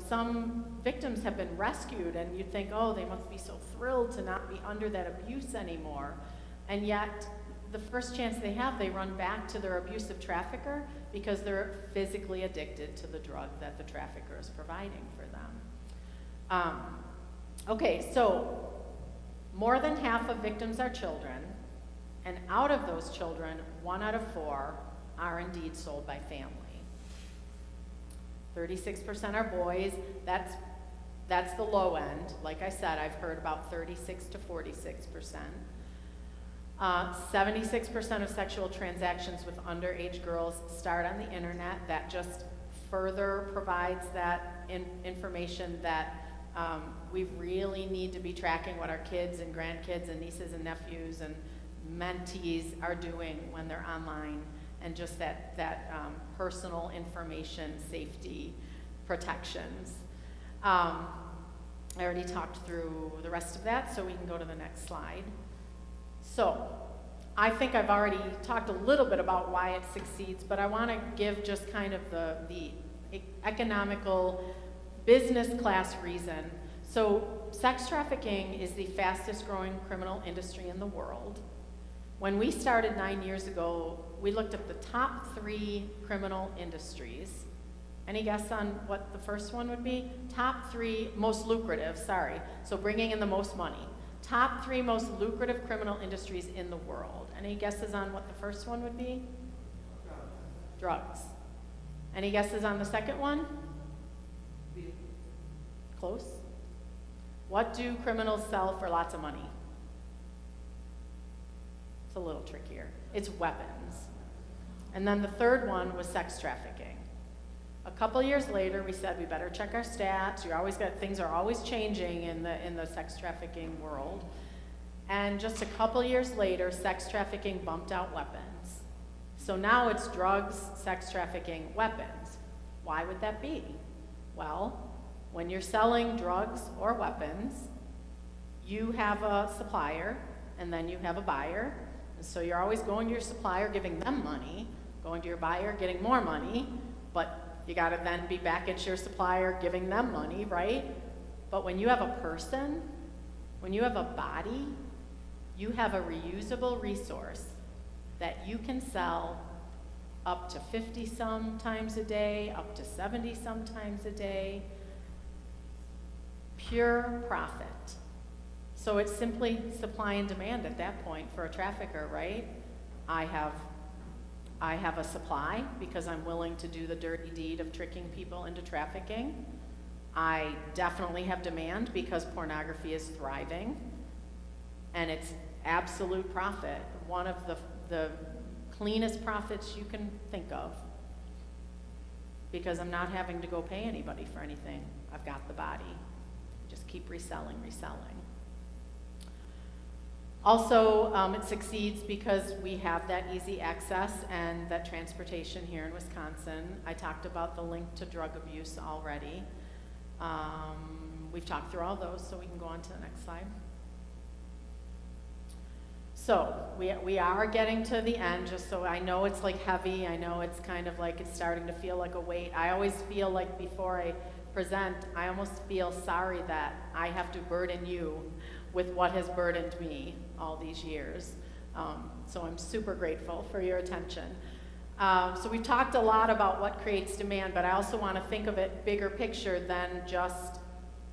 Some victims have been rescued and you think, oh, they must be so thrilled to not be under that abuse anymore. And yet, the first chance they have, they run back to their abusive trafficker because they're physically addicted to the drug that the trafficker is providing for them. Okay, so more than half of victims are children, and out of those children, 1 out of 4 are indeed sold by family. 36% are boys. That's the low end. Like I said, I've heard about 36 to 46%. 76% of sexual transactions with underage girls start on the internet. That just further provides that information that we really need to be tracking what our kids and grandkids and nieces and nephews and mentees are doing when they're online, and just that personal information safety protections. I already talked through the rest of that, so we can go to the next slide. So, I think I've already talked a little bit about why it succeeds, but I want to give just kind of the economical business class reason. So, sex trafficking is the fastest growing criminal industry in the world. When we started 9 years ago, we looked at the top 3 criminal industries. Any guess on what the first one would be? Top 3 most lucrative, sorry. So bringing in the most money. Top 3 most lucrative criminal industries in the world. Any guesses on what the first one would be? Drugs. Any guesses on the second one? Close. What do criminals sell for lots of money? It's a little trickier. It's weapons. And then the third one was sex trafficking. A couple years later, we said we better check our stats. Things are always changing in the sex trafficking world. And just a couple years later, sex trafficking bumped out weapons. So now it's drugs, sex trafficking, weapons. Why would that be? Well, when you're selling drugs or weapons, you have a supplier, and then you have a buyer. And so you're always going to your supplier, giving them money, going to your buyer, getting more money, but you gotta then be back at your supplier, giving them money, right? But when you have a person, when you have a body, you have a reusable resource that you can sell up to 50 some times a day, up to 70 some times a day. Pure profit. So it's simply supply and demand at that point for a trafficker, right? I have a supply because I'm willing to do the dirty deed of tricking people into trafficking. I definitely have demand because pornography is thriving, and it's absolute profit, one of the cleanest profits you can think of, because I'm not having to go pay anybody for anything. I've got the body. Just keep reselling. Also, it succeeds because we have that easy access and that transportation here in Wisconsin. I talked about the link to drug abuse already. We've talked through all those, so we can go on to the next slide. So, we are getting to the end, just so I know it's like heavy. I know it's kind of like it's starting to feel like a weight. I always feel like before I present, I almost feel sorry that I have to burden you with what has burdened me all these years. So I'm super grateful for your attention. So we've talked a lot about what creates demand, but I also want to think of it bigger picture than just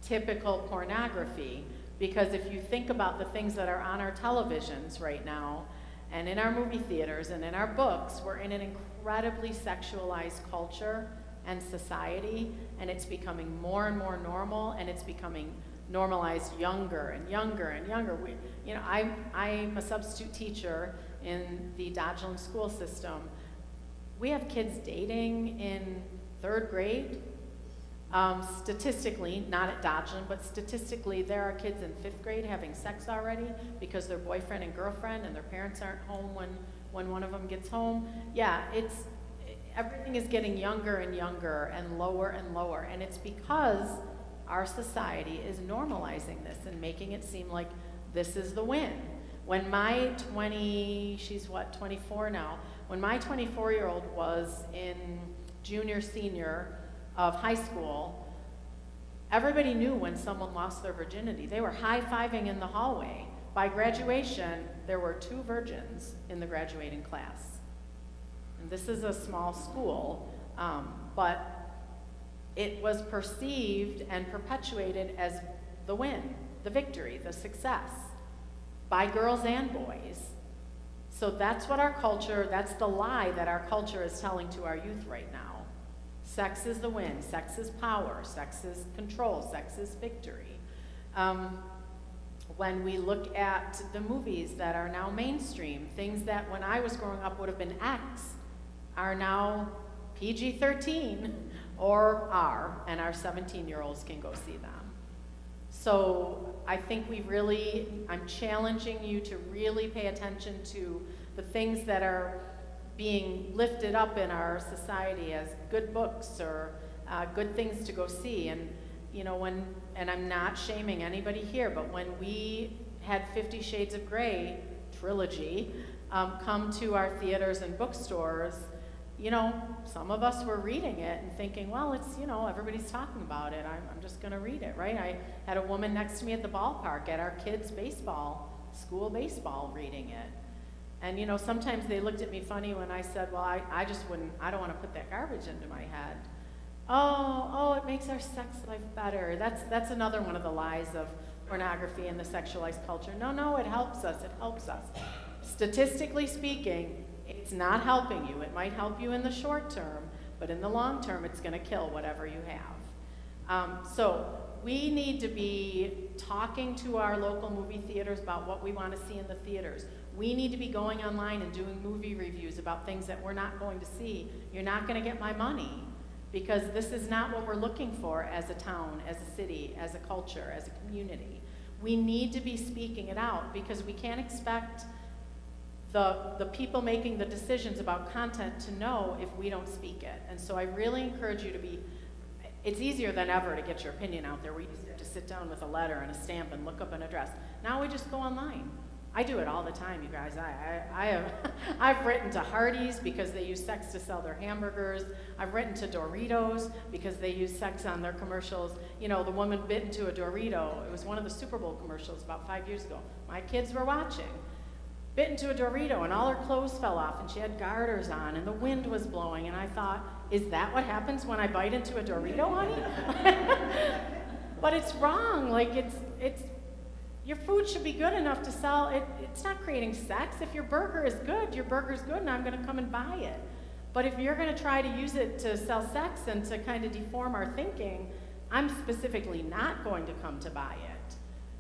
typical pornography. Because if you think about the things that are on our televisions right now, and in our movie theaters, and in our books, we're in an incredibly sexualized culture and society, and it's becoming more and more normal, and it's becoming normalized younger and younger and younger. I'm a substitute teacher in the Dodgeland school system. We have kids dating in 3rd grade. Statistically, not at Dodgeland, but statistically, there are kids in 5th grade having sex already because their boyfriend and girlfriend and their parents aren't home when one of them gets home. Yeah, everything is getting younger and younger and lower, and it's because our society is normalizing this and making it seem like this is the win. When my 24 now, when my 24-year-old was in junior, senior of high school, everybody knew when someone lost their virginity. They were high-fiving in the hallway. By graduation, there were 2 virgins in the graduating class. And this is a small school, but it was perceived and perpetuated as the win, the victory, the success, by girls and boys. So that's what our culture, that's the lie that our culture is telling to our youth right now. Sex is the win, sex is power, sex is control, sex is victory. when we look at the movies that are now mainstream, things that when I was growing up would have been X are now PG-13 or R, and our 17-year-olds can go see them. So I think I'm challenging you to really pay attention to the things that are being lifted up in our society as good books or good things to go see. And you know, and I'm not shaming anybody here, but when we had 50 Shades of Grey trilogy come to our theaters and bookstores, you know, some of us were reading it and thinking, well, it's, you know, everybody's talking about it. I'm just going to read it, right? I had a woman next to me at the ballpark at our kids' school baseball, reading it. And, you know, sometimes they looked at me funny when I said, well, I don't want to put that garbage into my head. Oh, it makes our sex life better. That's another one of the lies of pornography and the sexualized culture. No, it helps us. Statistically speaking, it's not helping you. It might help you in the short term, but in the long term, it's going to kill whatever you have. So we need to be talking to our local movie theaters about what we want to see in the theaters. We need to be going online and doing movie reviews about things that we're not going to see. You're not going to get my money, because this is not what we're looking for as a town, as a city, as a culture, as a community. We need to be speaking it out, because we can't expect the people making the decisions about content to know if we don't speak it. And so I really encourage you to it's easier than ever to get your opinion out there. We used to have to sit down with a letter and a stamp and look up an address. Now we just go online. I do it all the time, you guys. I've written to Hardee's because they use sex to sell their hamburgers. I've written to Doritos because they use sex on their commercials. You know, the woman bit into a Dorito. It was one of the Super Bowl commercials about 5 years ago. My kids were watching. Bit into a Dorito and all her clothes fell off and she had garters on and the wind was blowing, and I thought, is that what happens when I bite into a Dorito, honey? But it's wrong. Like, it's your food should be good enough to sell. It's not creating sex. If your burger is good, your burger's good and I'm gonna come and buy it. But if you're gonna try to use it to sell sex and to kind of deform our thinking, I'm specifically not going to come to buy it.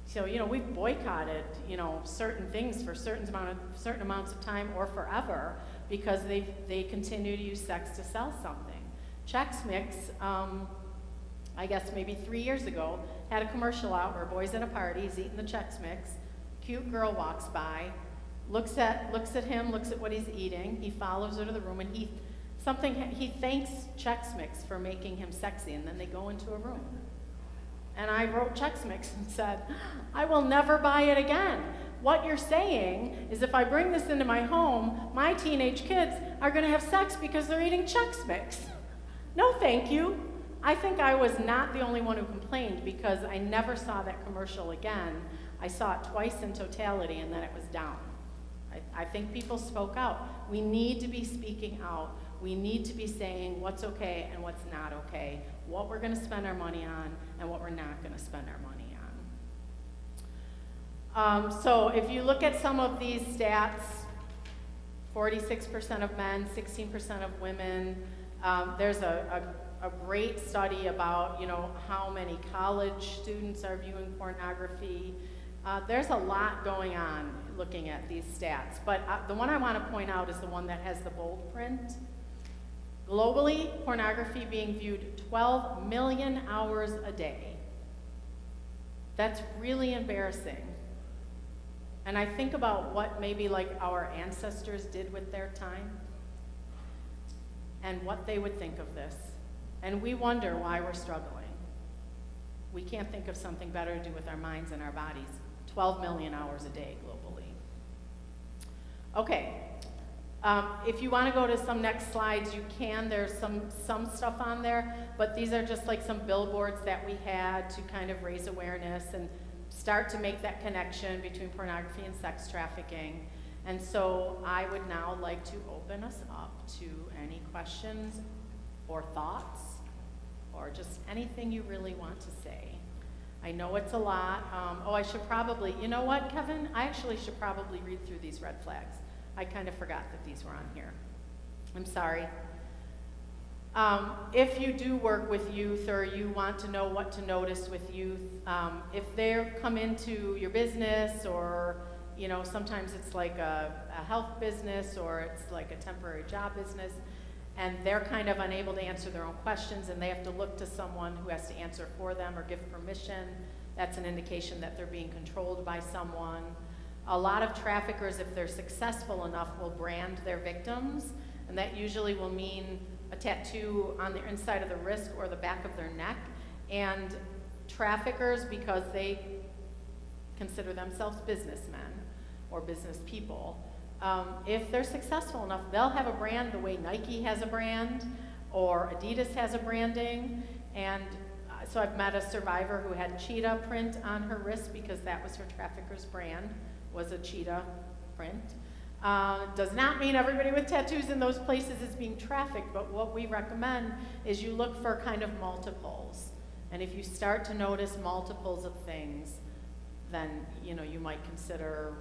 So, you know, we've boycotted, you know, certain things for certain amounts of time or forever because they continue to use sex to sell something. Chex Mix, I guess maybe 3 years ago, had a commercial out where a boy's at a party, he's eating the Chex Mix, cute girl walks by, looks at him, looks at what he's eating, he follows her to the room, and he thanks Chex Mix for making him sexy, and then they go into a room. And I wrote Chex Mix and said, I will never buy it again. What you're saying is if I bring this into my home, my teenage kids are gonna have sex because they're eating Chex Mix. No, thank you. I think I was not the only one who complained because I never saw that commercial again. I saw it twice in totality and then it was down. I think people spoke out. We need to be speaking out. We need to be saying what's okay and what's not okay, what we're going to spend our money on and what we're not going to spend our money on. So if you look at some of these stats, 46% of men, 16% of women, there's a great study about, you know, how many college students are viewing pornography. There's a lot going on looking at these stats, but the one I want to point out is the one that has the bold print. Globally, pornography being viewed 12 million hours a day. That's really embarrassing. And I think about what maybe like our ancestors did with their time and what they would think of this. And we wonder why we're struggling. We can't think of something better to do with our minds and our bodies. 12 million hours a day globally. Okay, if you want to go to some next slides, you can. There's some stuff on there, but these are just like some billboards that we had to kind of raise awareness and start to make that connection between pornography and sex trafficking. And so I would now like to open us up to any questions or thoughts or just anything you really want to say. I know it's a lot. I should probably, you know what, Kevin? I actually should probably read through these red flags. I kind of forgot that these were on here. I'm sorry. If you do work with youth or you want to know what to notice with youth, if they come into your business or, you know, sometimes it's like a health business or it's like a temporary job business, and they're kind of unable to answer their own questions and they have to look to someone who has to answer for them or give permission, that's an indication that they're being controlled by someone. A lot of traffickers, if they're successful enough, will brand their victims, and that usually will mean a tattoo on the inside of the wrist or the back of their neck. And traffickers, because they consider themselves businessmen or business people, if they're successful enough, they'll have a brand the way Nike has a brand or Adidas has a branding. And so I've met a survivor who had cheetah print on her wrist because that was her trafficker's brand, was a cheetah print. Does not mean everybody with tattoos in those places is being trafficked, but what we recommend is you look for kind of multiples. And if you start to notice multiples of things, then you know you might consider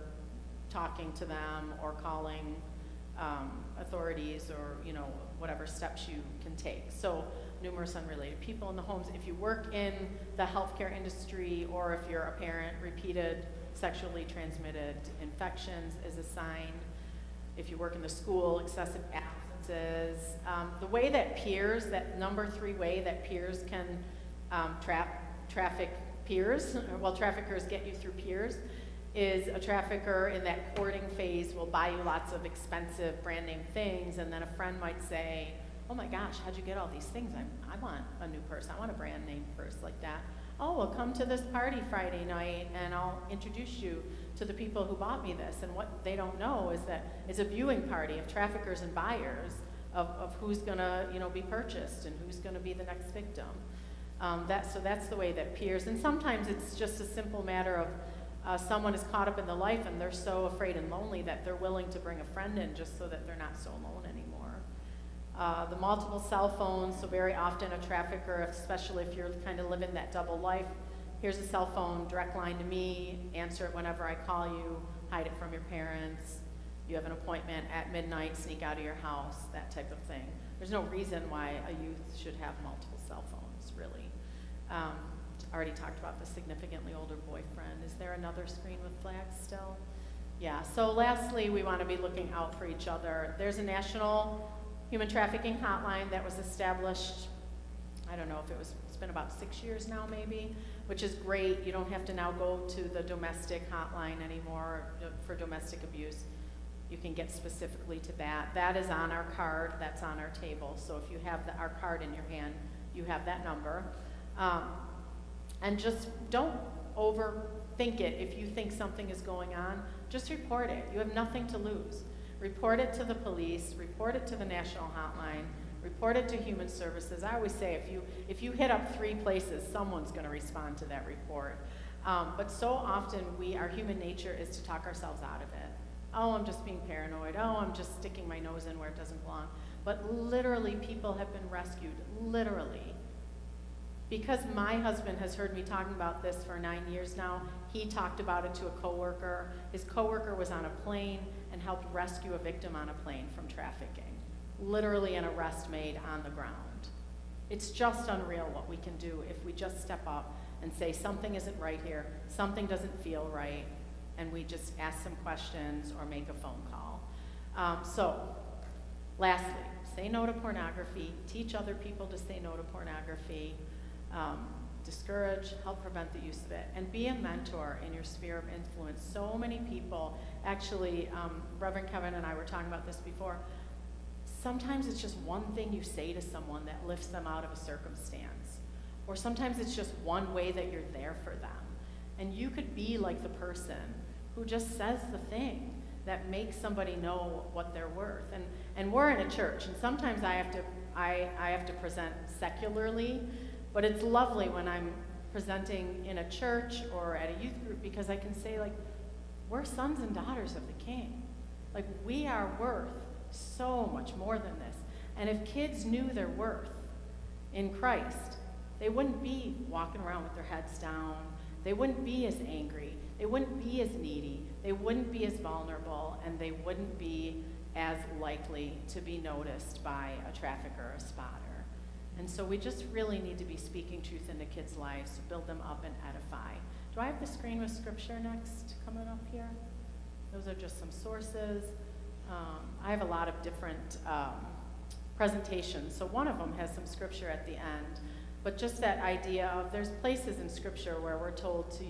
talking to them or calling authorities or you know whatever steps you can take. So numerous unrelated people in the homes. If you work in the healthcare industry or if you're a parent, repeated sexually transmitted infections is a sign. If you work in the school, excessive absences. The way that peers, that number 3 way that peers can traffic peers, well, traffickers get you through peers, is a trafficker in that courting phase will buy you lots of expensive brand name things, and then a friend might say, oh my gosh, how'd you get all these things? I want a new purse. I want a brand name purse like that. Oh, well, come to this party Friday night and I'll introduce you to the people who bought me this. And what they don't know is that it's a viewing party of traffickers and buyers of who's gonna be purchased and who's gonna be the next victim. So that's the way that peers, and sometimes it's just a simple matter of someone is caught up in the life and they're so afraid and lonely that they're willing to bring a friend in just so that they're not so alone anymore. The multiple cell phones, so very often a trafficker, especially if you're kind of living that double life, here's a cell phone, direct line to me, answer it whenever I call you, hide it from your parents, you have an appointment at midnight, sneak out of your house, that type of thing. There's no reason why a youth should have multiple cell phones, really. Already talked about the significantly older boyfriend. Is there another screen with flags still? Yeah, so lastly, we want to be looking out for each other. There's a national human trafficking hotline that was established, I don't know if it's been about 6 years now maybe, which is great. You don't have to now go to the domestic hotline anymore for domestic abuse. You can get specifically to that. That is on our card, that's on our table. So if you have our card in your hand, you have that number. And just don't overthink it. If you think something is going on, just report it. You have nothing to lose. Report it to the police, report it to the national hotline, report it to human services. I always say if you hit up 3 places, someone's going to respond to that report. But so often our human nature is to talk ourselves out of it. Oh, I'm just being paranoid. Oh, I'm just sticking my nose in where it doesn't belong. But literally, people have been rescued, literally. Because my husband has heard me talking about this for 9 years now, he talked about it to a coworker. His coworker was on a plane and helped rescue a victim on a plane from trafficking. Literally an arrest made on the ground. It's just unreal what we can do if we just step up and say something isn't right here, something doesn't feel right, and we just ask some questions or make a phone call. So, lastly, say no to pornography, teach other people to say no to pornography, discourage, help prevent the use of it, and be a mentor in your sphere of influence. So many people, actually, Reverend Kevin and I were talking about this before, sometimes it's just one thing you say to someone that lifts them out of a circumstance, or sometimes it's just one way that you're there for them. And you could be like the person who just says the thing that makes somebody know what they're worth. And we're in a church, and sometimes I have to present secularly, but it's lovely when I'm presenting in a church or at a youth group because I can say, like, we're sons and daughters of the King. Like, we are worth so much more than this. And if kids knew their worth in Christ, they wouldn't be walking around with their heads down. They wouldn't be as angry. They wouldn't be as needy. They wouldn't be as vulnerable, and they wouldn't be as likely to be noticed by a trafficker or a spotter. And so we just really need to be speaking truth into kids' lives to build them up and edify. Do I have the screen with scripture next coming up here? Those are just some sources. I have a lot of different presentations. So one of them has some scripture at the end. But just that idea of there's places in scripture where we're told to,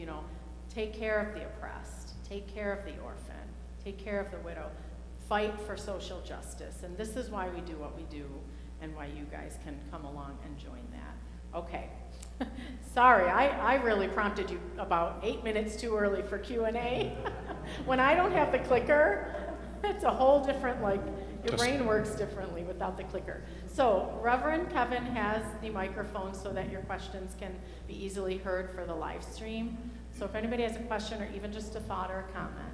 take care of the oppressed, take care of the orphan, take care of the widow, fight for social justice. And this is why we do what we do and why you guys can come along and join that. Okay. Sorry, I really prompted you about 8 minutes too early for Q&A. When I don't have the clicker, it's a whole different, your brain works differently without the clicker. So Reverend Kevin has the microphone so that your questions can be easily heard for the live stream. So if anybody has a question or even just a thought or a comment.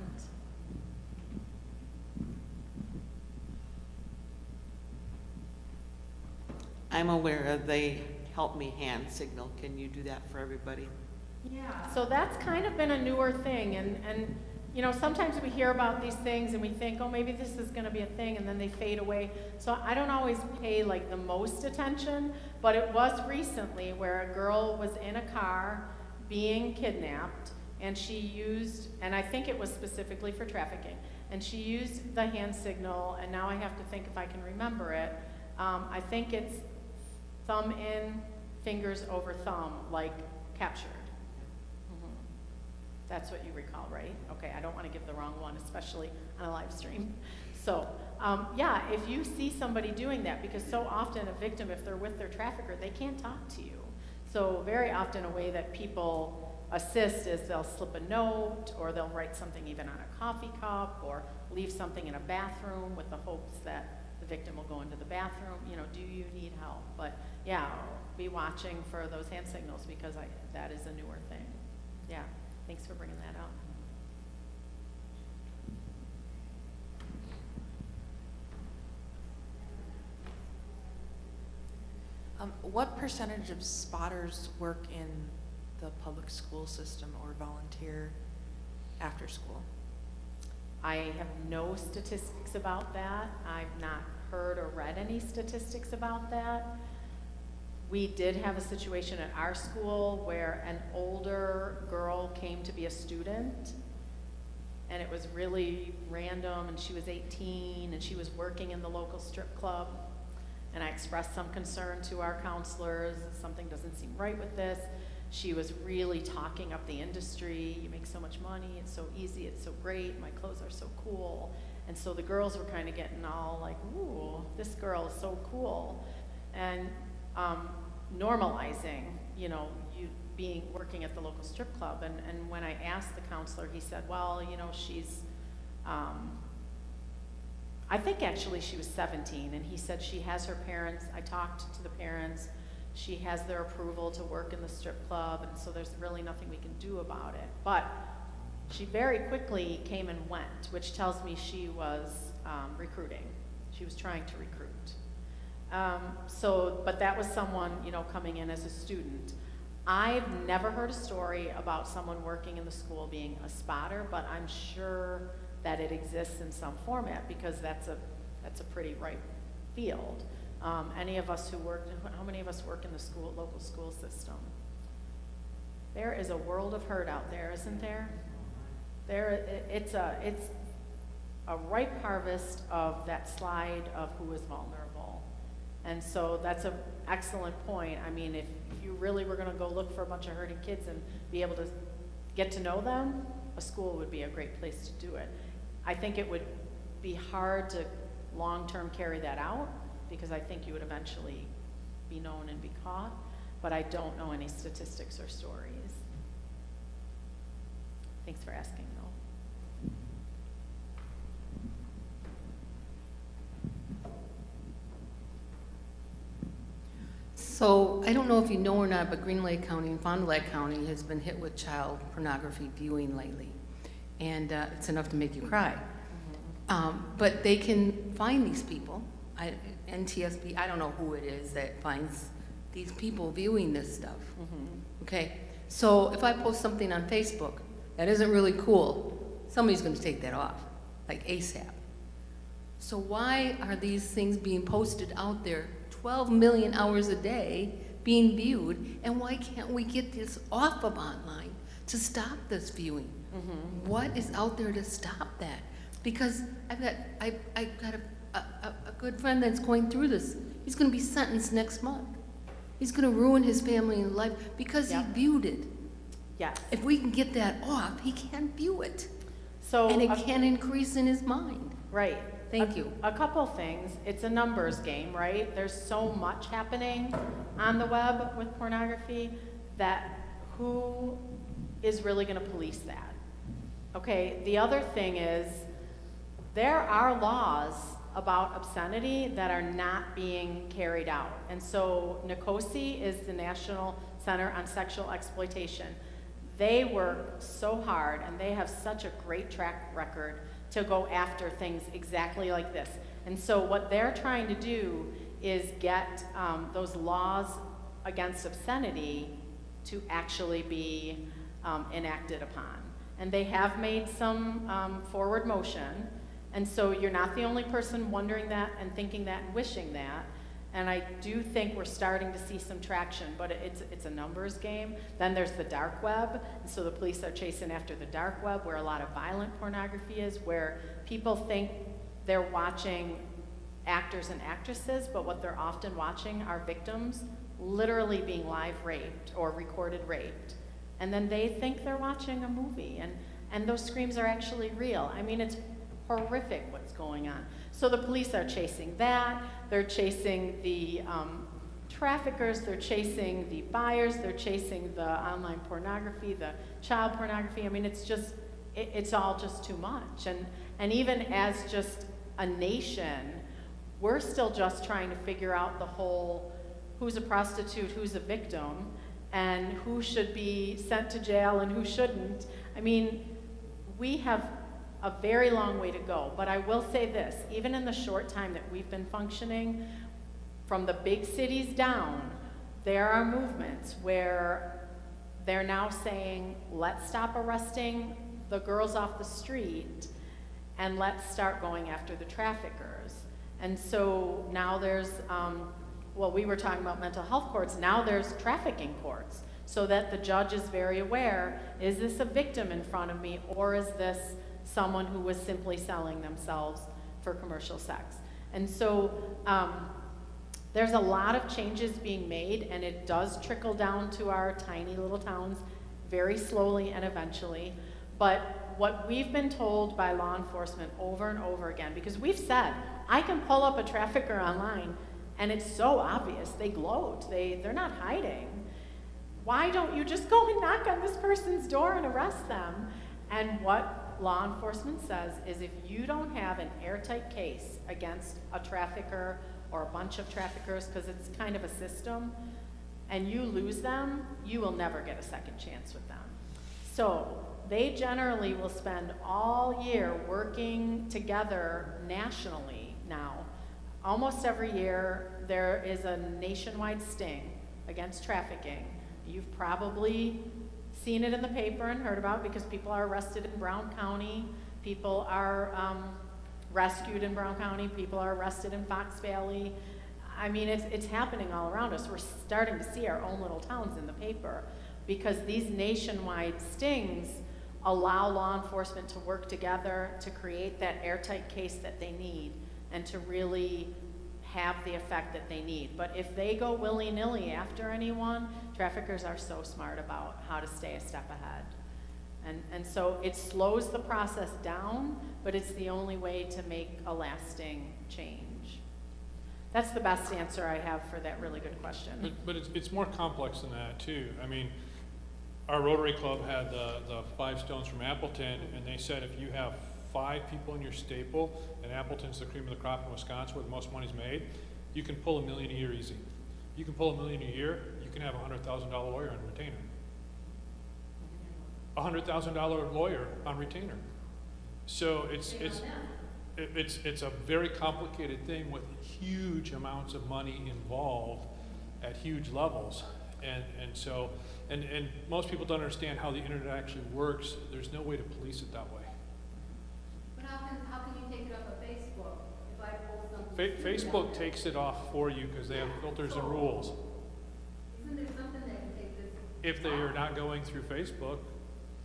I'm aware of the help me hand signal. Can you do that for everybody? Yeah, so that's kind of been a newer thing, and sometimes we hear about these things and we think, oh, maybe this is going to be a thing, and then they fade away. So I don't always pay the most attention, but it was recently where a girl was in a car being kidnapped, and she used, and I think it was specifically for trafficking, and she used the hand signal, and now I have to think if I can remember it. I think it's thumb in, fingers over thumb, captured. That's what you recall, right? Okay, I don't want to give the wrong one, especially on a live stream. So, yeah, if you see somebody doing that, because so often a victim, if they're with their trafficker, they can't talk to you. So very often a way that people assist is they'll slip a note, or they'll write something even on a coffee cup, or leave something in a bathroom with the hopes that the victim will go into the bathroom. Do you need help? But yeah, be watching for those hand signals, because that is a newer thing. Yeah. Thanks for bringing that up. What percentage of spotters work in the public school system or volunteer after school? I have no statistics about that. I've not heard or read any statistics about that. We did have a situation at our school where an older girl came to be a student, and it was really random, and she was 18, and she was working in the local strip club, and I expressed some concern to our counselors, something doesn't seem right with this. She was really talking up the industry. You make so much money, it's so easy, it's so great, my clothes are so cool. And so the girls were kind of getting all like, ooh, this girl is so cool. And normalizing, you working at the local strip club. And when I asked the counselor, he said, well, she's, I think actually she was 17, and he said she has her parents, I talked to the parents, she has their approval to work in the strip club, and so there's really nothing we can do about it. But she very quickly came and went, which tells me she was recruiting. She was trying to recruit. But that was someone, coming in as a student. I've never heard a story about someone working in the school being a spotter, but I'm sure that it exists in some format, because that's a pretty ripe field. Any of us who work, how many of us work in the local school system? There is a world of hurt out there, isn't there? It's a ripe harvest of that slide of who is vulnerable. And so that's an excellent point. I mean, if you really were going to go look for a bunch of hurting kids and be able to get to know them, a school would be a great place to do it. I think it would be hard to long-term carry that out, because I think you would eventually be known and be caught, but I don't know any statistics or stories. Thanks for asking, though. So I don't know if you know or not, but Green Lake County and Fond du Lac County has been hit with child pornography viewing lately. And it's enough to make you cry. But they can find these people. NTSB, I don't know who it is that finds these people viewing this stuff. Okay, so if I post something on Facebook that isn't really cool, somebody's going to take that off, like ASAP. So why are these things being posted out there 12 million hours a day being viewed, and why can't we get this off of online to stop this viewing? What is out there to stop that? Because I've got a good friend that's going through this. He's going to be sentenced next month. He's going to ruin his family and life because Yep. he viewed it. Yes. If we can get that off, he can't view it. So And it a- can increase in his mind. Right. Thank you. A couple things. It's a numbers game, right? There's so much happening on the web with pornography that who is really going to police that? Okay, the other thing is there are laws about obscenity that are not being carried out. And so NCOSE is the National Center on Sexual Exploitation. They work so hard and they have such a great track record to go after things exactly like this. And so what they're trying to do is get those laws against obscenity to actually be enacted upon. And they have made some forward motion. And so you're not the only person wondering that and thinking that and wishing that. And I do think we're starting to see some traction, but it's a numbers game. Then there's the dark web, and so the police are chasing after the dark web, where a lot of violent pornography is, where people think they're watching actors and actresses, but what they're often watching are victims literally being live raped or recorded raped. And then they think they're watching a movie, and those screams are actually real. I mean, it's horrific what's going on. So the police are chasing that. They're chasing the traffickers. They're chasing the buyers. They're chasing the online pornography, the child pornography. I mean, it's all just too much. And even as just a nation, we're still just trying to figure out the whole who's a prostitute, who's a victim, and who should be sent to jail and who shouldn't. I mean, we have a very long way to go, but I will say this, even in the short time that we've been functioning, from the big cities down, there are movements where they're now saying, let's stop arresting the girls off the street and let's start going after the traffickers. And so now there's, well, we were talking about mental health courts, now there's trafficking courts, so that the judge is very aware, is this a victim in front of me, or is this someone who was simply selling themselves for commercial sex? And so there's a lot of changes being made, and it does trickle down to our tiny little towns very slowly and eventually. But what we've been told by law enforcement over and over again, because we've said, I can pull up a trafficker online and it's so obvious, they gloat, they're not hiding. Why don't you just go and knock on this person's door and arrest them? And what law enforcement says is, if you don't have an airtight case against a trafficker or a bunch of traffickers, because it's kind of a system, and you lose them, you will never get a second chance with them. So they generally will spend all year working together nationally now. Almost every year there is a nationwide sting against trafficking. You've probably seen it in the paper and heard about it, because people are arrested in Brown County, people are rescued in Brown County, people are arrested in Fox Valley. I mean, it's happening all around us. We're starting to see our own little towns in the paper, because these nationwide stings allow law enforcement to work together to create that airtight case that they need and to really have the effect that they need. But if they go willy-nilly after anyone, traffickers are so smart about how to stay a step ahead. And so it slows the process down, but it's the only way to make a lasting change. That's the best answer I have for that really good question. But it's more complex than that too. I mean, our Rotary Club had the 5 stones from Appleton, and they said if you have 5 people in your staple, and Appleton's the cream of the crop in Wisconsin where the most money's made, you can pull $1 million a year easy. You can pull $1 million a year, you can have a $100,000 lawyer on retainer. $100,000 lawyer on retainer. So it's a very complicated thing with huge amounts of money involved at huge levels. And most people don't understand how the internet actually works. There's no way to police it that way. But how can you take it off of Facebook if I post something Facebook takes it off for you because they have filters and rules. Isn't there something that can take this? If they are not going through Facebook,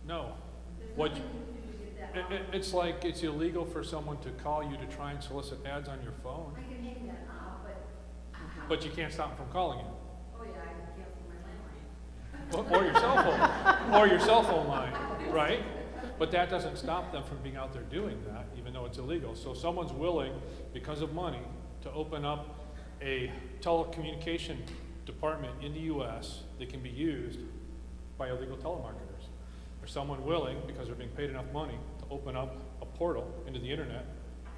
no. There's What, nothing you can do to get that off. it's like it's illegal for someone to call you to try and solicit ads on your phone, I can hang that off, but, but you can't stop them from calling you. oh yeah, I can cancel my landline. Or your cell phone, or your cell phone line, right? But that doesn't stop them from being out there doing that, even though it's illegal. So someone's willing, because of money, to open up a telecommunication department in the US that can be used by illegal telemarketers. Or someone willing, because they're being paid enough money, to open up a portal into the internet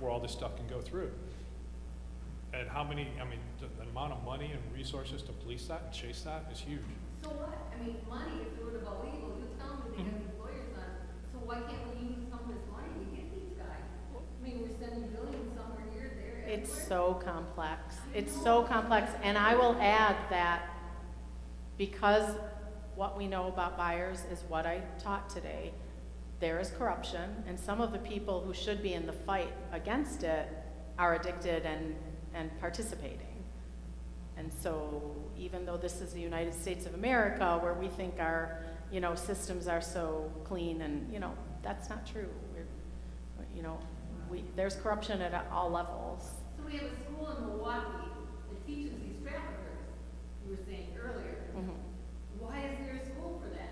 where all this stuff can go through. And how many, I mean, the amount of money and resources to police that and chase that is huge. So what? I mean, money is sort of illegal. You tell me they have these lawyers on, so why can't we use some of this money to get these guys? I mean, we're sending billions somewhere here, there, everywhere. It's so complex. It's so complex. And I will add that because what we know about buyers is what I taught today, there is corruption, and some of the people who should be in the fight against it are addicted and participating. And so even though this is the United States of America, where we think our, systems are so clean, and, that's not true. There's corruption at all levels. So we have a school in Milwaukee that teaches these traffickers, you were saying earlier. Mhm. Why is there a school for that?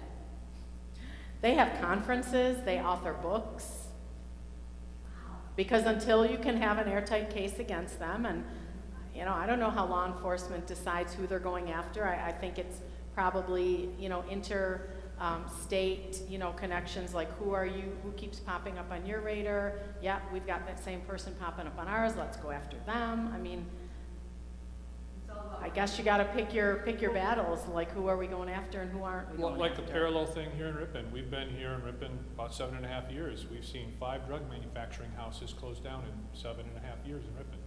They have conferences, they author books. Because until you can have an airtight case against them, and, I don't know how law enforcement decides who they're going after. I think it's probably, state, connections, like who are you, who keeps popping up on your radar? Yeah, we've got that same person popping up on ours, let's go after them. I mean, It's all about. I guess you gotta pick your battles, like who are we going after and who aren't we going Like the after? parallel thing here in Ripon. We've been here in Ripon about 7.5 years. We've seen 5 drug manufacturing houses close down in 7.5 years in Ripon.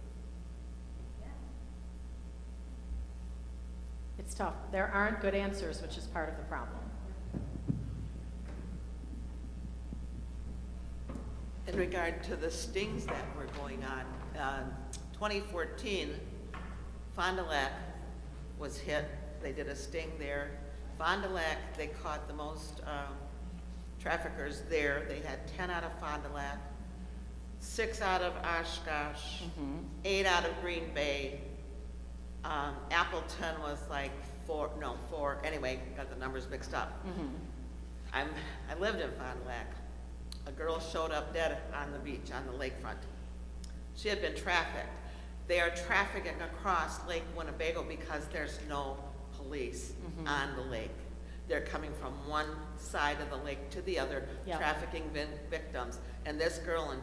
It's tough. There aren't good answers, which is part of the problem. In regard to the stings that were going on, 2014, Fond du Lac was hit. They did a sting there. Fond du Lac, they caught the most traffickers there. They had 10 out of Fond du Lac, 6 out of Oshkosh, 8 out of Green Bay. Appleton was like 4, anyway, got the numbers mixed up. I lived in Fond du Lac. A girl showed up dead on the beach, on the lakefront. She had been trafficked. They are trafficking across Lake Winnebago because there's no police on the lake. They're coming from one side of the lake to the other, Yeah. trafficking victims. And this girl in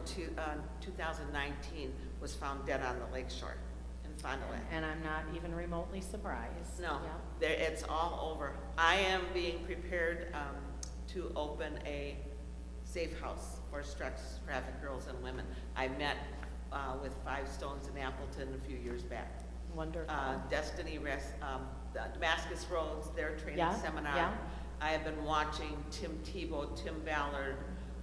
2019 was found dead on the lakeshore in Fond du Lac. And I'm not even remotely surprised. No, Yeah. it's all over. I am being prepared to open a safe house for trafficked girls and women. I met with Five Stones in Appleton a few years back. Wonderful. Destiny Damascus Roads, their training Yeah, seminar. yeah. I have been watching Tim Tebow, Tim Ballard,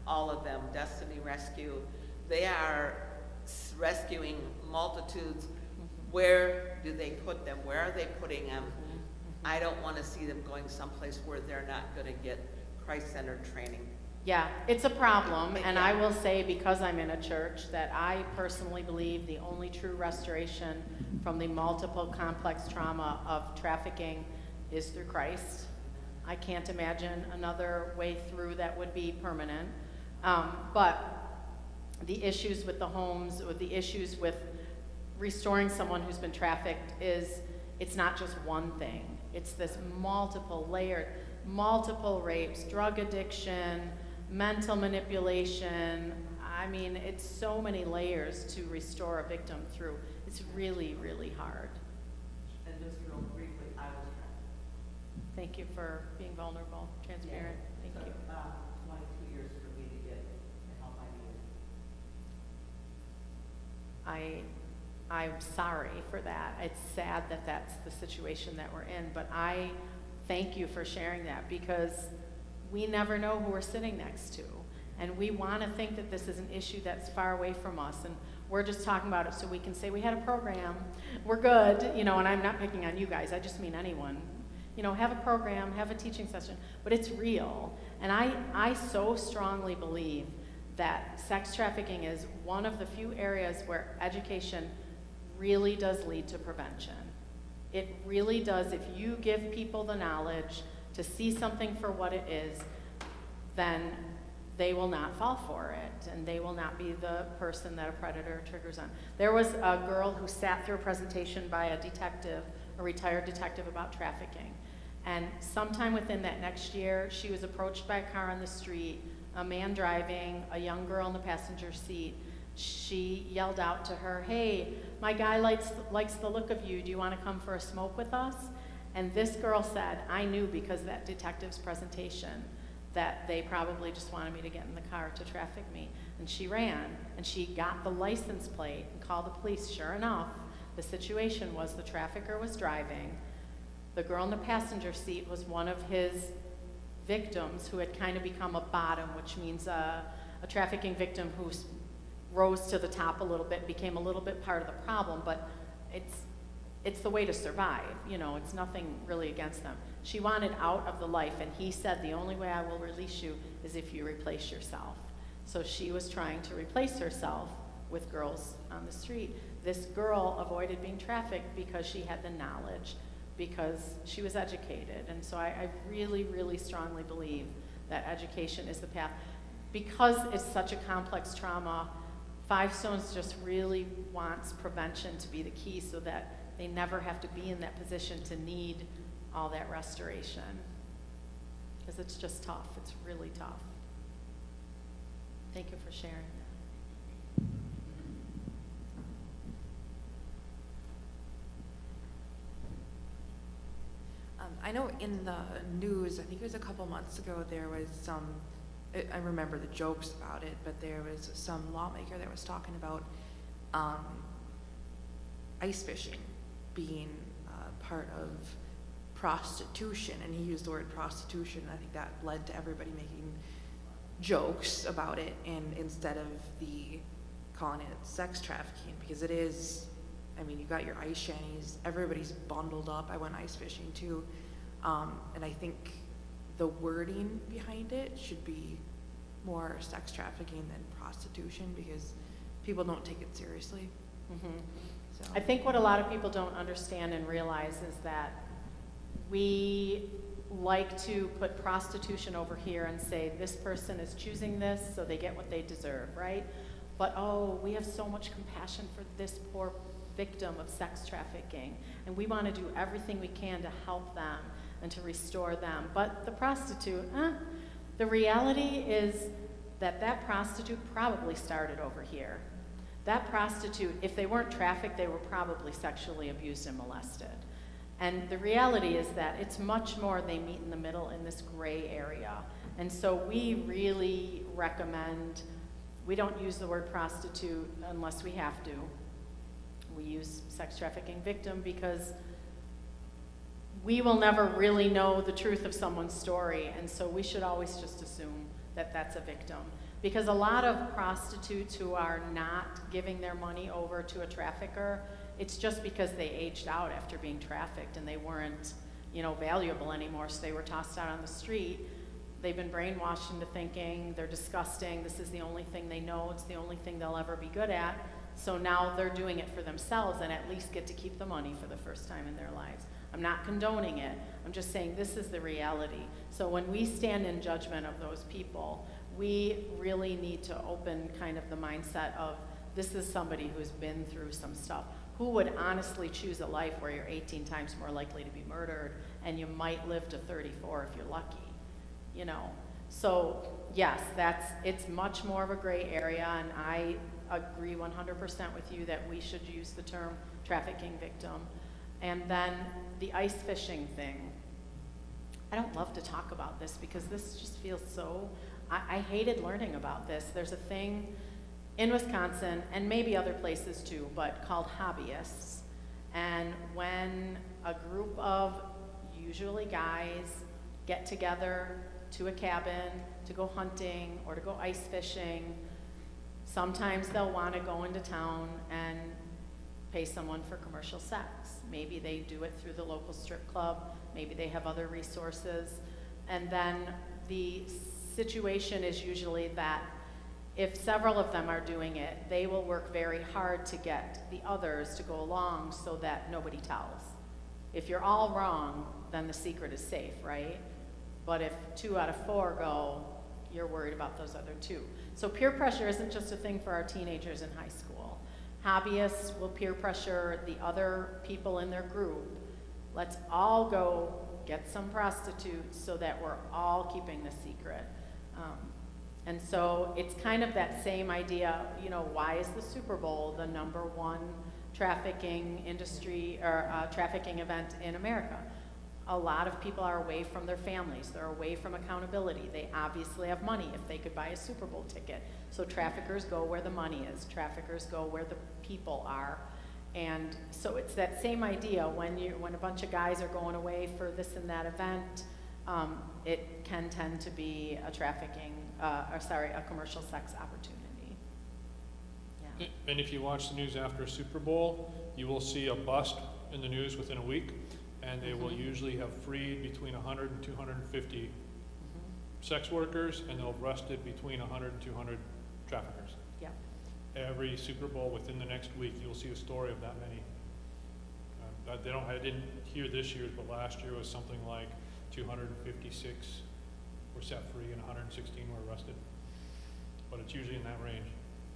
all of them, Destiny Rescue. They are rescuing multitudes. Where do they put them? Where are they putting them? I don't want to see them going someplace where they're not going to get Christ-centered training. Yeah, it's a problem, and Yeah. I will say, because I'm in a church, that I personally believe the only true restoration from the multiple complex trauma of trafficking is through Christ. I can't imagine another way through that would be permanent. But the issues with the homes, or the issues with restoring someone who's been trafficked, it's not just one thing. It's this multiple layered, multiple rapes, drug addiction, mental manipulation. I mean, it's so many layers to restore a victim through. It's really, really hard. And just real briefly, I was trafficked. Thank you for being vulnerable, transparent. Thank Took you. about 22 years for me to get the help I needed. I'm sorry for that. It's sad that that's the situation that we're in, but I thank you for sharing that, because we never know who we're sitting next to. And we want to think that this is an issue that's far away from us, and We're just talking about it so we can say we had a program, we're good, you know, and I'm not picking on you guys, I just mean anyone. You know, have a program, have a teaching session, but it's real. And I so strongly believe that sex trafficking is one of the few areas where education really does lead to prevention. It really does. If you give people the knowledge to see something for what it is, then they will not fall for it, and they will not be the person that a predator triggers on. There was a girl who sat through a presentation by a detective, a retired detective, about trafficking. And sometime within that next year, she was approached by a car on the street, a man driving, a young girl in the passenger seat. She yelled out to her, "Hey, my guy likes the look of you. Do you want to come for a smoke with us?" And this girl said, "I knew because of that detective's presentation that they probably just wanted me to get in the car to traffic me." And she ran, and she got the license plate and called the police. Sure enough, the situation was the trafficker was driving. The girl in the passenger seat was one of his victims who had kind of become a bottom, which means a trafficking victim who rose to the top a little bit, became a little bit part of the problem, but it's the way to survive, you know, it's nothing really against them. She wanted out of the life, and he said, "The only way I will release you is if you replace yourself." So she was trying to replace herself with girls on the street. This girl avoided being trafficked because she had the knowledge, because she was educated. And so I really, really strongly believe that education is the path. Because it's such a complex trauma, Five Stones just really wants prevention to be the key so that they never have to be in that position to need all that restoration. Because it's just tough, it's really tough. Thank you for sharing that. I know in the news, I think it was a couple months ago, there was some, I remember the jokes about it, but there was some lawmaker that was talking about ice fishing being part of prostitution, and he used the word prostitution, and I think that led to everybody making jokes about it, and instead of calling it sex trafficking, because it is, I mean, you got your ice shanties, everybody's bundled up. I went ice fishing too, and I think the wording behind it should be more sex trafficking than prostitution, because people don't take it seriously. Mm-hmm. So. I think what a lot of people don't understand and realize is that we like to put prostitution over here and say this person is choosing this so they get what they deserve, right? But oh, we have so much compassion for this poor victim of sex trafficking, and we want to do everything we can to help them and to restore them. But the prostitute, the reality is that that prostitute probably started over here. That prostitute, if they weren't trafficked, they were probably sexually abused and molested. And the reality is that it's much more they meet in the middle in this gray area. And so we really recommend, we don't use the word prostitute unless we have to. We use sex trafficking victim because we will never really know the truth of someone's story, and so we should always just assume that that's a victim. Because a lot of prostitutes who are not giving their money over to a trafficker, it's just because they aged out after being trafficked and they weren't, you know, valuable anymore, so they were tossed out on the street. They've been brainwashed into thinking they're disgusting, this is the only thing they know, it's the only thing they'll ever be good at, so now they're doing it for themselves and at least get to keep the money for the first time in their lives. I'm not condoning it, I'm just saying this is the reality. So when we stand in judgment of those people, we really need to open kind of the mindset of this is somebody who's been through some stuff. Who would honestly choose a life where you're 18 times more likely to be murdered and you might live to 34 if you're lucky, you know? So yes, it's much more of a gray area, and I agree 100% with you that we should use the term trafficking victim. And then the ice fishing thing. I don't love to talk about this because this just feels so, I hated learning about this. There's a thing in Wisconsin, and maybe other places too, but called hobbyists. And when a group of usually guys get together to a cabin to go hunting or to go ice fishing, Sometimes they'll want to go into town and pay someone for commercial sex. Maybe they do it through the local strip club, maybe they have other resources. And then the situation is usually that if several of them are doing it, they will work very hard to get the others to go along so that nobody tells. If you're all wrong, then the secret is safe, right? But if 2 out of 4 go, you're worried about those other 2. So peer pressure isn't just a thing for our teenagers in high school. Hobbyists will peer pressure the other people in their group. Let's all go get some prostitutes so that we're all keeping the secret. And so it's kind of that same idea, you know, why is the Super Bowl the #1 trafficking industry or trafficking event in America? A lot of people are away from their families. They're away from accountability. They obviously have money if they could buy a Super Bowl ticket. So traffickers go where the money is. Traffickers go where the people are. And so it's that same idea when a bunch of guys are going away for this and that event, it can tend to be a a commercial sex opportunity. Yeah. And if you watch the news after a Super Bowl, you will see a bust in the news within a week, and they will usually have freed between 100 and 250 sex workers, and they'll have arrested between 100 and 200 traffickers. Yeah. Every Super Bowl within the next week, you'll see a story of that many. I didn't hear this year's, but last year was something like 256 were set free and 116 were arrested. But it's usually in that range.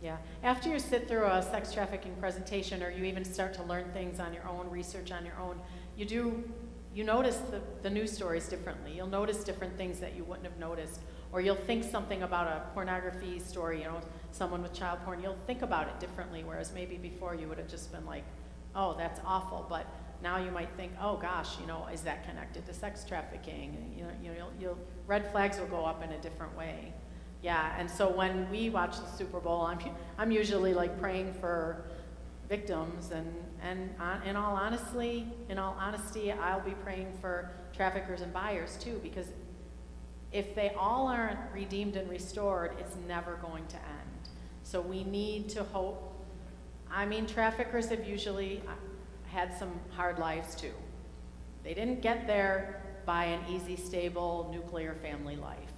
Yeah. After you sit through a sex trafficking presentation, or you even start to learn things on your own, research on your own, you notice the news stories differently. You'll notice different things that you wouldn't have noticed. Or you'll think something about a pornography story, you know, someone with child porn, you'll think about it differently, whereas maybe before you would have just been like, oh, that's awful. But now you might think, oh gosh, you know, is that connected to sex trafficking? You'll red flags will go up in a different way. Yeah, and so when we watch the Super Bowl, I'm usually like praying for victims, and in all honesty, I'll be praying for traffickers and buyers too, because if they all aren't redeemed and restored, it's never going to end. So we need to hope. I mean, traffickers have usually had some hard lives too. They didn't get there by an easy, stable, nuclear family life.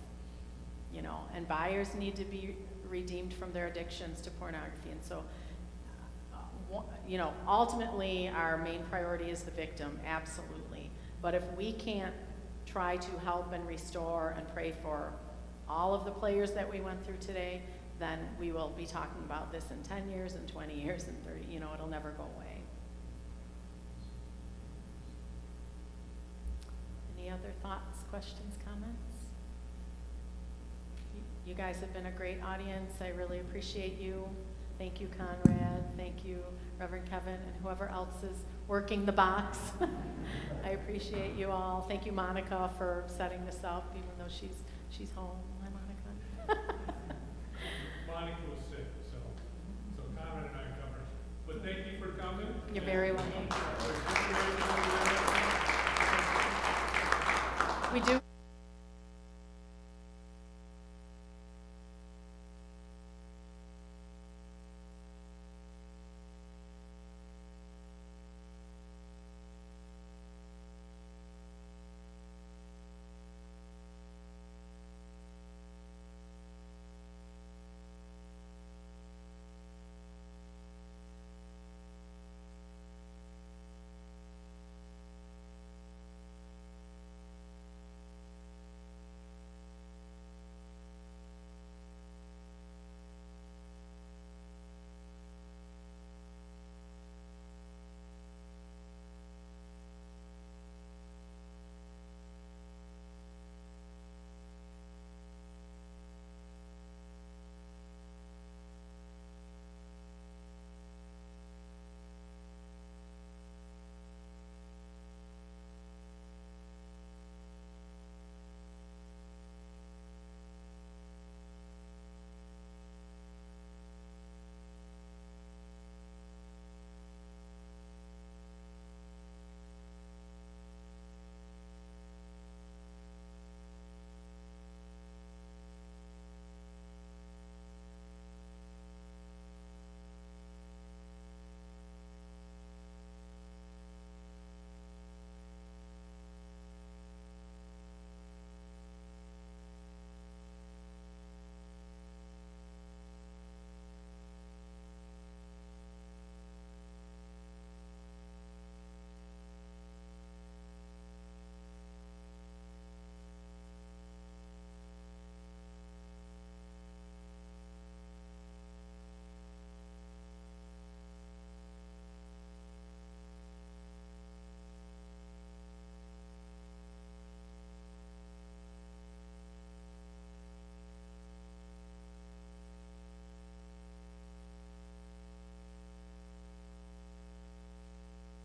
You know, and buyers need to be redeemed from their addictions to pornography. And so, you know, ultimately our main priority is the victim, absolutely. But if we can't try to help and restore and pray for all of the players that we went through today, then we will be talking about this in 10 years and 20 years and 30, you know, it'll never go away. Any other thoughts, questions, comments? You guys have been a great audience. I really appreciate you. Thank you, Conrad. Thank you, Reverend Kevin, and whoever else is working the box. I appreciate you all. Thank you, Monica, for setting this up, even though she's home. Hi, Monica. Monica was sick, so Conrad and I covered. But thank you for coming. You're very welcome. We do.